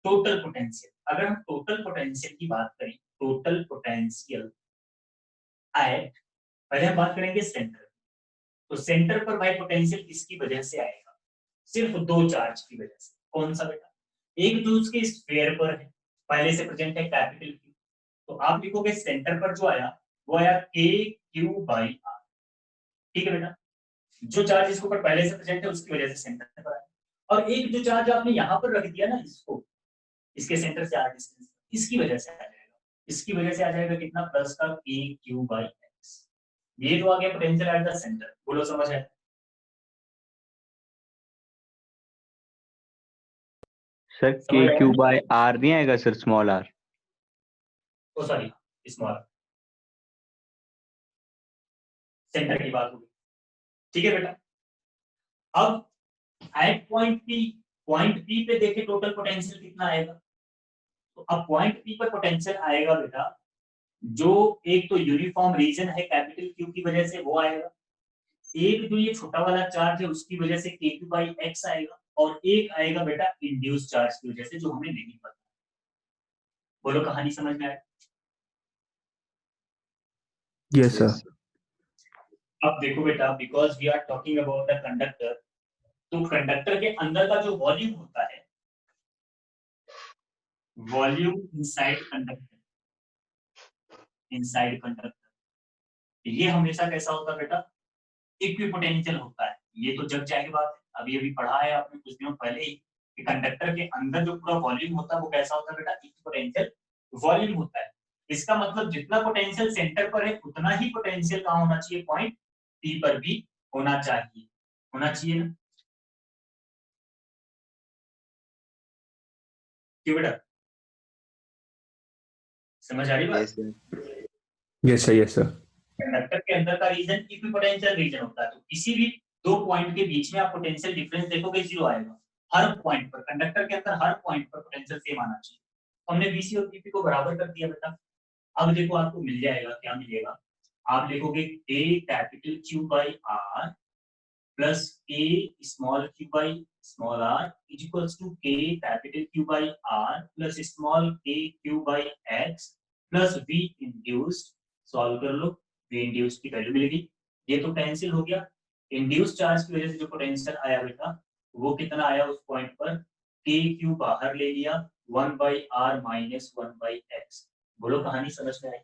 total potential. अगर हम टोटल पोटेंशियल की बात करें, टोटल पोटेंशियल एट, पहले हम बात करेंगे सेंटर। तो सेंटर पर भाई पोटेंशियल किसकी वजह से आएगा, सिर्फ दो चार्ज की वजह से। कौन सा बेटा, एक जो उसके स्फीयर पर है, पहले से प्रेजेंट है कैपिटल क्यू, तो आप लिखोगे सेंटर पर जो आया वो आया के क्यू बाई आर। ठीक है बेटा, जो चार्ज इसके ऊपर पहले से प्रेजेंट है उसकी वजह से सेंटर पर आया, और एक जो चार्ज आपने यहाँ पर रख दिया ना इसको, इसके सेंटर से आर डिस्टेंस, इसकी वजह से आ जाएगा, इसकी वजह से आ जाएगा कितना, प्लस का के क्यू बाई एक्स। ये तो आ गया पोटेंशियल एट द सेंटर, बोलो समझ है। सर के क्यू बाय आर नहीं आएगा sir, small R. Oh sorry, small, center की बात होगी। ठीक है बेटा, अब एट पॉइंट पी पे देखे टोटल पोटेंशियल कितना आएगा। तो अब पॉइंट पी पर पोटेंशियल आएगा बेटा, जो एक तो यूनिफॉर्म रीजन है कैपिटल क्यू की वजह से वो आएगा, एक जो ये छोटा वाला चार्ज है उसकी वजह से के क्यू बाई एक्स आएगा, और एक आएगा बेटा इंड्यूस चार्ज की वजह से जो हमें नहीं पता। बोलो कहानी समझ में आए। Yes, sir. अब देखो बेटा, because we are talking about the conductor, तो कंडक्टर के अंदर का जो वॉल्यूम होता है, volume inside conductor, inside conductor, ये हमेशा कैसा होता है बेटा, इक्विपोटेंशियल होता है। ये तो जग जाएगी बात है, अभी अभी पढ़ा है आपने कुछ दिनों पहले ही कि कंडक्टर के अंदर जो पूरा वॉल्यूम होता है वो कैसा होता है बेटा, इक्विपोटेंशियल वॉल्यूम होता है। इसका मतलब जितना पोटेंशियल सेंटर पर है उतना ही पोटेंशियल कहाँ होना चाहिए, पॉइंट पी पर भी होना चाहिए, होना चाहिए ना, क्यों बेटा, समझ आ रही बात। Yes, sir. Yes, sir. Yes, sir. Conductor के अंदर का रीजन इक्विपोटेंशियल रीजन होता है, तो किसी भी दो पॉइंट के बीच में आप पोटेंशियल डिफरेंस देखोगे जीरो आएगा हर पॉइंट पर। कंडक्टर के अंदर हर पॉइंट पर पोटेंशियल सेम आना चाहिए। हमने बीसी और पीपी को बराबर कर दिया बेटा। अब देखो आपको मिल जाएगा, क्या मिलेगा, आप लिखोगे a capital Q by R plus a small Q by small R is equals to K capital Q by R plus small K Q by X plus V induced. Solve कर लो, वी इंड्यूस्ड की value मिलेगी, ये तो cancel हो गया। Induced charge की वजह से जो पोटेंशियल आया बेटा वो कितना आया उस पॉइंट पर, के क्यू बाहर ले लिया 1 by R minus 1 by x. बोलो कहानी समझ में आई।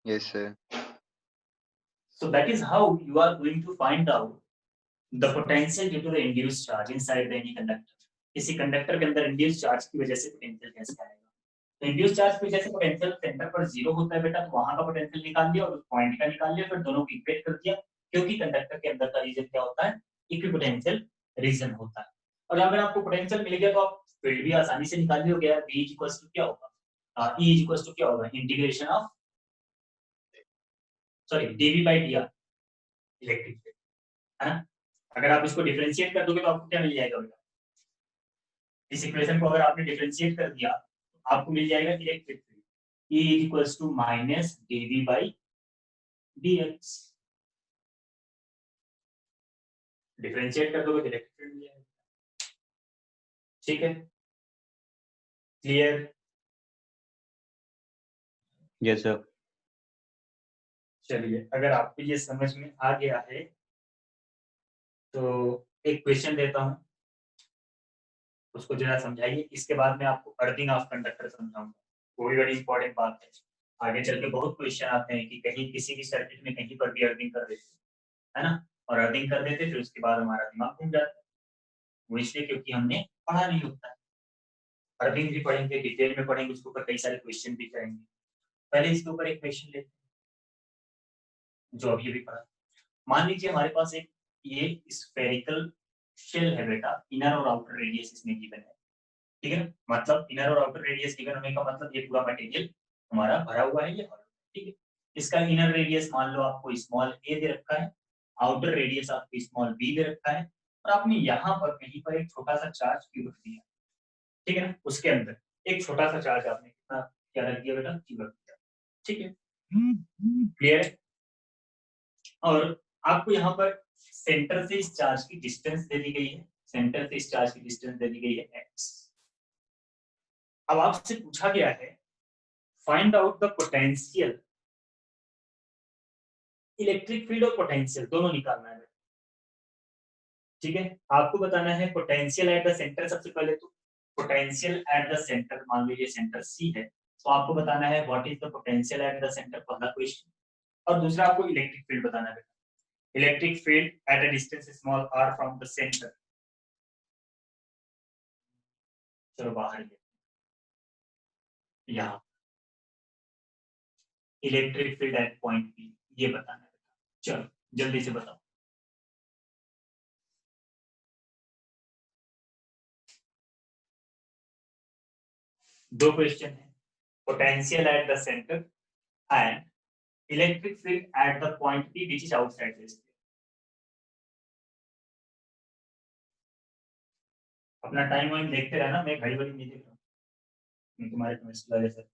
Yes, sir. So that is how you are going to find out the potential due to the induced charge inside the any conductor. किसी कंडक्टर के अंदर इंड्यूस्ड चार्ज की वजह से पोटेंशियल कैसे आएगा। तो इंड्यूस्ड चार्ज की वजह से पोटेंशियल सेंटर पर जीरो होता है बेटा, तो वहां का पोटेंशियल निकाल लिया और उस पॉइंट का निकाल लिया, फिर दोनों को इक्वेट कर दिया, क्योंकि कंडक्टर के अंदर का रीजन क्या होता है, इक्विपोटेंशियल रीजन होता है। और अगर आपको पोटेंशियल मिल गया तो आप फील्ड भी आसानी से निकाल लियोगे यार। V इक्वल्स टू क्या होगा, E इक्वल्स टू क्या होगा, integration of sorry dV by dr electric field, है ना। अगर आप इसको डिफरेंशिएट कर दोगे तो आपको क्या मिल जाएगा बेटा, इस इक्वेशन को अगर आपने डिफरेंशिएट कर दिया तो आपको मिल जाएगा electric field E equals to minus dV by dx। Differentiate कर दोगे तो इलेक्ट्रिक फील्ड मिल जाएगा। ठीक है, क्लियर। Yes sir. चलिए, अगर आपको ये समझ में आ गया है तो एक क्वेश्चन देता हूं, उसको जरा समझाइए। इसके बाद मैं आपको अर्थिंग ऑफ कंडक्टर समझाऊंगा, वो भी बड़ी इंपॉर्टेंट बात है। आगे चल के बहुत क्वेश्चन आते हैं कि कहीं किसी भी सर्किट में कहीं पर भी अर्थिंग कर देते है ना, और अर्थिंग कर देते फिर उसके बाद हमारा दिमाग घूम जाता है। वो इसलिए क्योंकि हमने पढ़ा नहीं होता है। अर्थिंग भी पढ़ेंगे, डिटेल में पढ़ेंगे, उसके ऊपर कई सारे क्वेश्चन भी करेंगे। पहले इसके ऊपर एक क्वेश्चन लेते हैं जो अभी अभी पढ़ा। मान लीजिए हमारे पास एक ये स्फेरिकल शेल है बेटा, इनर और आउटर रेडियस इसमें गिवन है, ठीक है ना। मतलब इनर और आउटर रेडियस गिवन होने का मतलब ये पूरा मटेरियल हमारा भरा हुआ है, ये ठीक है। इसका इनर रेडियस मान लो आपको स्मॉल a दे रखा है, आउटर रेडियस आपको स्मॉल b दे रखा है, और आपने यहाँ पर कहीं पर एक छोटा सा चार्ज q रख दिया, ठीक है ना। उसके अंदर एक छोटा सा चार्ज आपने कितना क्या रख दिया बेटा, q रख दिया, ठीक है। क्लियर है? और आपको यहाँ पर सेंटर से इस चार्ज की डिस्टेंस दे दी गई है, सेंटर से इस चार्ज की डिस्टेंस दे दी गई है x। अब आपसे पूछा गया है find out the potential, electric field और पोटेंशियल दोनों निकालना है। ठीक है, आपको बताना है पोटेंशियल एट द सेंटर। सबसे पहले तो पोटेंशियल एट द सेंटर, मान लीजिए सेंटर सी है, तो आपको बताना है what is the potential at the centre, पहला क्वेश्चन। और दूसरा आपको इलेक्ट्रिक फील्ड बताना है, electric field at a distance small r from the centre. चलो बाहर ले, यहाँ electric field at point P, ये बताना है। चलो जल्दी से बताओ। दो क्वेश्चन है, potential at the centre and electric field at the point P which is outside this। अपना टाइम वाइम देखते रहना, मैं घड़ी वड़ी नहीं देख रहा हूँ, मैं तुम्हारे केमिस्ट्री वाले सर।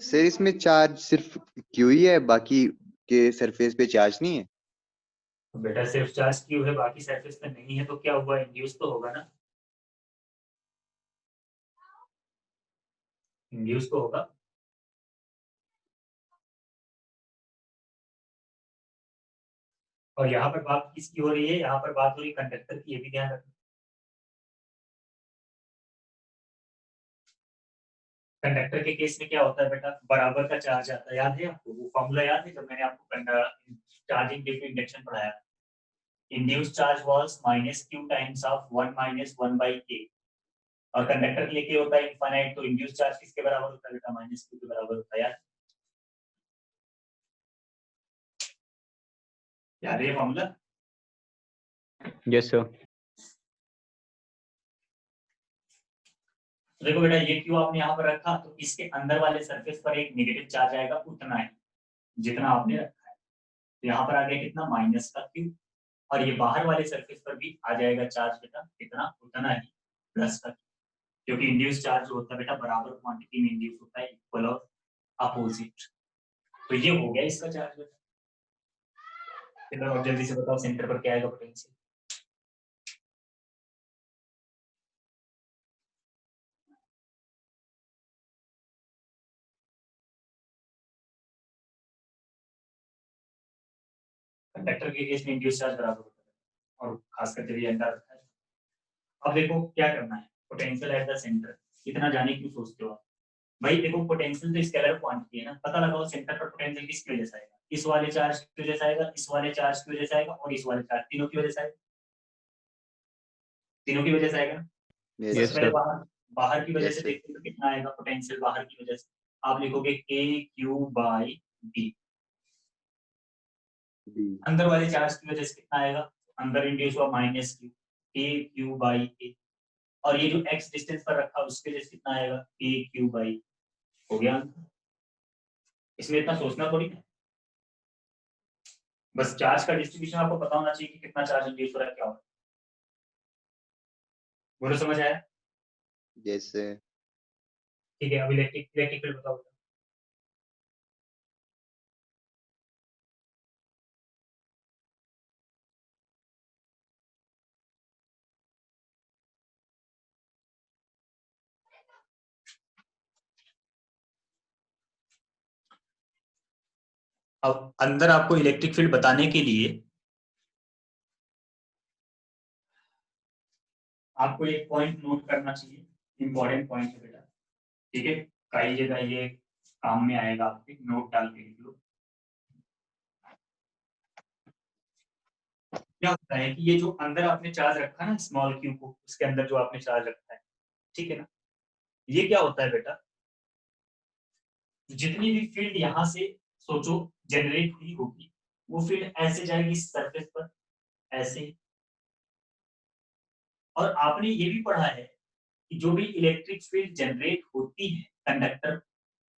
सर इसमें चार्ज सिर्फ क्यू ही है, बाकी के सरफेस पे चार्ज नहीं है? तो बेटा सिर्फ चार्ज क्यू है, बाकी सरफेस पे नहीं है, तो क्या हुआ, इंड्यूस तो होगा ना, इंड्यूस तो होगा। और यहाँ पर बात किसकी हो रही है, यहाँ पर बात हो रही है कंडक्टर की, ये भी ध्यान रखना। कंडक्टर के केस में क्या होता है बेटा, बराबर का चार्ज आता है, याद है आपको वो फॉर्मूला, याद है जब मैंने आपको चार्जिंग ड्यू टू इंडक्शन पढ़ाया, induce charge was minus Q times of 1 minus 1 by के। और कंडक्टर के लिए क्या होता है, इनफाइनाइट, तो इंड्यूस चार्ज किसके बराबर होता है बेटा, माइनस क्यू के बराबर होता है। याद है ये फॉर्मूला? Yes sir. तो देखो बेटा, ये क्यू आपने यहाँ पर रखा, तो इसके अंदर वाले सरफेस पर एक नेगेटिव चार्ज आएगा, उतना ही जितना आपने रखा है। तो यहाँ पर आ गया कितना, माइनस का क्यू। और ये बाहर वाले सरफेस पर भी आ जाएगा चार्ज बेटा कितना, उतना ही, प्लस का, क्योंकि इंड्यूस चार्ज जो होता है बेटा बराबर क्वांटिटी में इंड्यूस होता है, इक्वल और अपोजिट। तो ये हो गया इसका चार्ज बेटा। चलो जल्दी से बताओ सेंटर पर क्या आएगा पोटेंशियल। कंडक्टर के केस में इंड्यूस चार्ज बराबर होता है, और खासकर जब ये अंदर रखा है। अब देखो क्या करना है, पोटेंशियल एट द सेंटर, इतना जाने क्यों सोचते हो आप भाई। देखो पोटेंशियल तो स्केलर क्वांटिटी है ना, पता लगाओ सेंटर पर पोटेंशियल किसकी वजह से आएगा, इस वाले चार्ज की वजह से आएगा, इस वाले चार्ज की वजह से आएगा, और इस वाले चार्ज, तीनों की वजह से आएगा, तीनों की वजह से आएगा। Yes, सबसे Yes, पहले sir. बाहर की वजह Yes, से sir. देखते हैं कितना आएगा पोटेंशियल बाहर की वजह से। आप लिखोगे के क्यू बाई बी। B. अंदर वाले चार्ज की वजह से कितना आएगा, अंदर इंड्यूस हुआ माइनस क्यू, के क्यू बाई ए। और ये जो एक्स डिस्टेंस पर रखा उसके वजह से कितना आएगा, के क्यू बाई। हो गया आंसर। इसमें इतना सोचना थोड़ी है, बस चार्ज का डिस्ट्रीब्यूशन आपको पता होना चाहिए कि कितना चार्ज इंड्यूस हो रहा है, क्या हो रहा है। बोलो समझ आया? Yes, sir. ठीक है, अब इलेक्ट्रिक फील्ड बताओ। अब अंदर आपको इलेक्ट्रिक फील्ड बताने के लिए आपको एक पॉइंट नोट करना चाहिए, इंपॉर्टेंट पॉइंट है बेटा। ठीक है, कई जगह ये काम में आएगा, आपके नोट डाल के लिख लो। क्या होता है कि ये जो अंदर आपने चार्ज रखा ना स्मॉल क्यू को, उसके अंदर जो आपने चार्ज रखा है, ठीक है ना, ये क्या होता है बेटा, जितनी भी फील्ड यहाँ से सोचो जनरेट हुई होगी, वो फील्ड ऐसे जाएगी सरफेस पर, ऐसे और आपने ये भी पढ़ा है कि जो भी इलेक्ट्रिक फील्ड जनरेट होती है कंडक्टर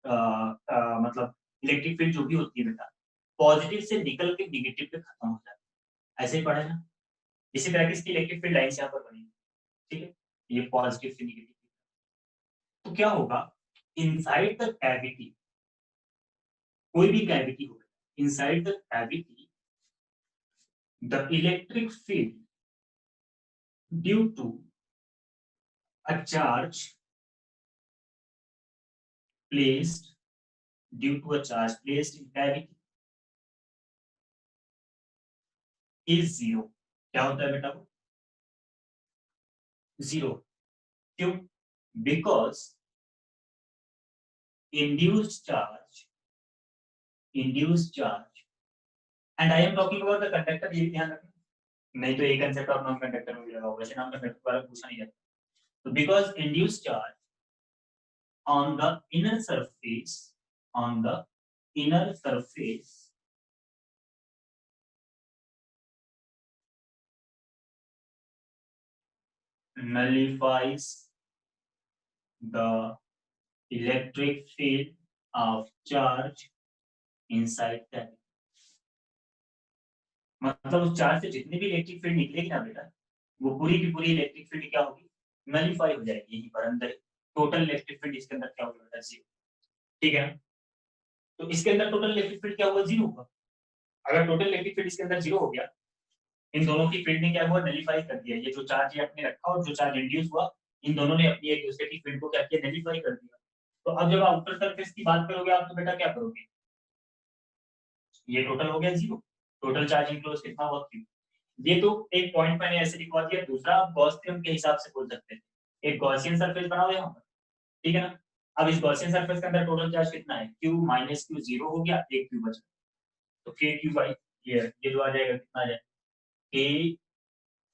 मतलब इलेक्ट्रिक फील्ड जो भी होती है बेटा, पॉजिटिव से निकल के निगेटिव पे खत्म हो जाती है। ऐसे ही पढ़ा है ना? इसी तरह की इसकी इलेक्ट्रिक फील्ड लाइंस यहाँ पर बनी, ठीक है? ये पॉजिटिव से निगेटिव। तो क्या होगा, इनसाइड द कैविटी, कोई भी कैविटी हो, inside the cavity the electric field due to a charge placed due to a charge placed in cavity is zero। क्या होता है बेटा वो? जीरो। क्यों? Because induced charge and I am talking about the conductor, ये ध्यान रखना, नहीं तो एक कंसेप्ट और नॉन कंडक्टर में भी लगा होगा, वैसे नॉन कंडक्टर वाला पूछा नहीं जाता। तो because induced charge on the inner surface nullifies the electric field of charge inside cavity। मतलब उस चार्ज से जितनी भी इलेक्ट्रिक फील्ड निकलेगी ना बेटा, वो पूरी की पूरी इलेक्ट्रिक फील्ड क्या होगी? नलिफाई हो जाएगी यहीं पर अंदर। टोटल इलेक्ट्रिक फील्ड इसके अंदर क्या होगा बेटा? जीरो। ठीक है ना? तो इसके अंदर टोटल इलेक्ट्रिक फील्ड क्या होगा? जीरो होगा। अगर टोटल इलेक्ट्रिक फील्ड इसके अंदर जीरो हो गया, इन दोनों की फील्ड ने क्या हुआ? नलिफाई कर दिया। ये जो चार्ज ये अपने रखा और जो चार्ज इंड्यूस हुआ, इन दोनों ने अपनी एक दूसरे की फील्ड को क्या किया? नलिफाई कर दिया। तो अब जब आउटर सरफेस की बात करोगे आप, तो बेटा क्या करोगे? ये टोटल हो गया जीरो, टोटल चार्ज इनक्लोज कितना हुआ? क्यू। ये तो एक पॉइंट मैंने ऐसे लिखवा दिया। दूसरा आप गॉस थ्योरम के हिसाब से बोल सकते हैं। एक गॉसियन सरफेस बनाओ यहाँ पर, ठीक है ना? अब इस गॉसियन सरफेस के अंदर टोटल चार्ज कितना है? Q माइनस Q जीरो हो गया, एक Q बचा, तो KQ बाई ये जो आ जाएगा कितना आ जाएगा? K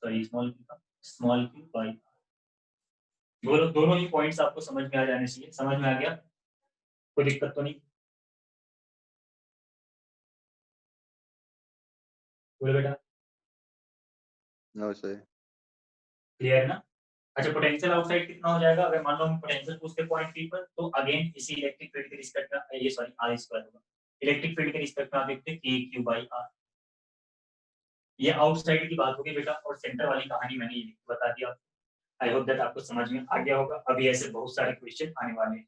sorry small Q by. दोनों ही पॉइंट्स आपको समझ में आ जाने चाहिए। समझ में आ गया? कोई दिक्कत तो नहीं? बोलो बेटा। No sir. क्लियर ना? अच्छा, पोटेंशियल आउटसाइड कितना हो जाएगा? अगर मान लो हम पोटेंशियल पूछते पॉइंट पी पर, तो अगेन इसी इलेक्ट्रिक फील्ड के रिस्पेक्ट में ये सॉरी आर स्क्वायर होगा। इलेक्ट्रिक फील्ड के रिस्पेक्ट में आप देखते हैं के क्यू बाई आर। ये आउटसाइड की बात होगी बेटा, और सेंटर वाली कहानी मैंने ये बता दिया। आई होप दैट आपको समझ में आ गया होगा। अभी ऐसे बहुत सारे क्वेश्चन आने वाले हैं,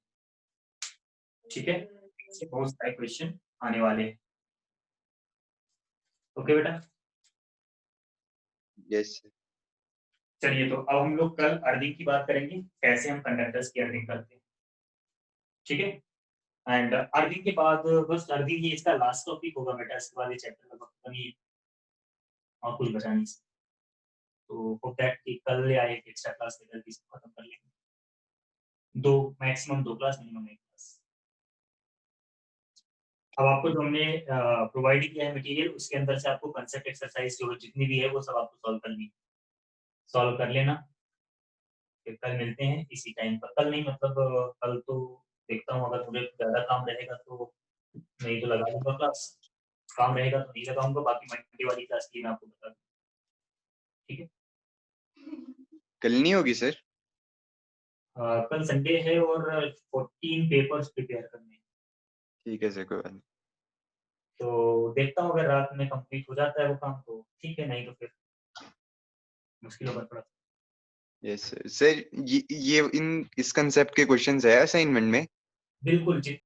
ठीक है? ऐसे बहुत सारे क्वेश्चन आने वाले हैं। ओके बेटा? Yes sir. चलिए, तो अब हम लोग कल अर्थिंग की बात करेंगे, कैसे हम कंडक्टर्स की अर्थिंग करते हैं, ठीक है? एंड अर्थिंग के बाद बस अर्थिंग ही इसका लास्ट टॉपिक होगा बेटा। इसके बाद ये चैप्टर लगभग नहीं और कुछ बचा नहीं। तो होप दैट कि कल या एक एक्स्ट्रा क्लास लेकर के इसको खत्म कर लेंगे। दो मैक्सिमम 2 क्लास, मिनिमम 1 क्लास। अब आपको जो हमने प्रोवाइड किया है मटेरियल, उसके अंदर से आपको कंसेप्ट एक्सरसाइज जो जितनी भी है वो सब आपको सॉल्व कर लेना। फिर कल मिलते हैं इसी टाइम पर। कल नहीं मतलब कल तो देखता हूँ, अगर मुझे ज्यादा काम रहेगा तो नहीं तो लगा दूंगा क्लास, काम रहेगा तो नहीं लगाऊंगा। बाकी मंडे वाली क्लास की मैं आपको बता दूँ, ठीक है? कल नहीं होगी सर? कल संडे है और 14 पेपर्स प्रिपेयर करने हैं। ठीक है सर, कोई बात नहीं। तो देखता हूँ, अगर रात में कंप्लीट हो जाता है वो काम तो ठीक है, नहीं तो फिर मुश्किल होगा थोड़ा। Yes sir. सर ये इस कंसेप्ट के क्वेश्चंस है असाइनमेंट में? बिल्कुल जी।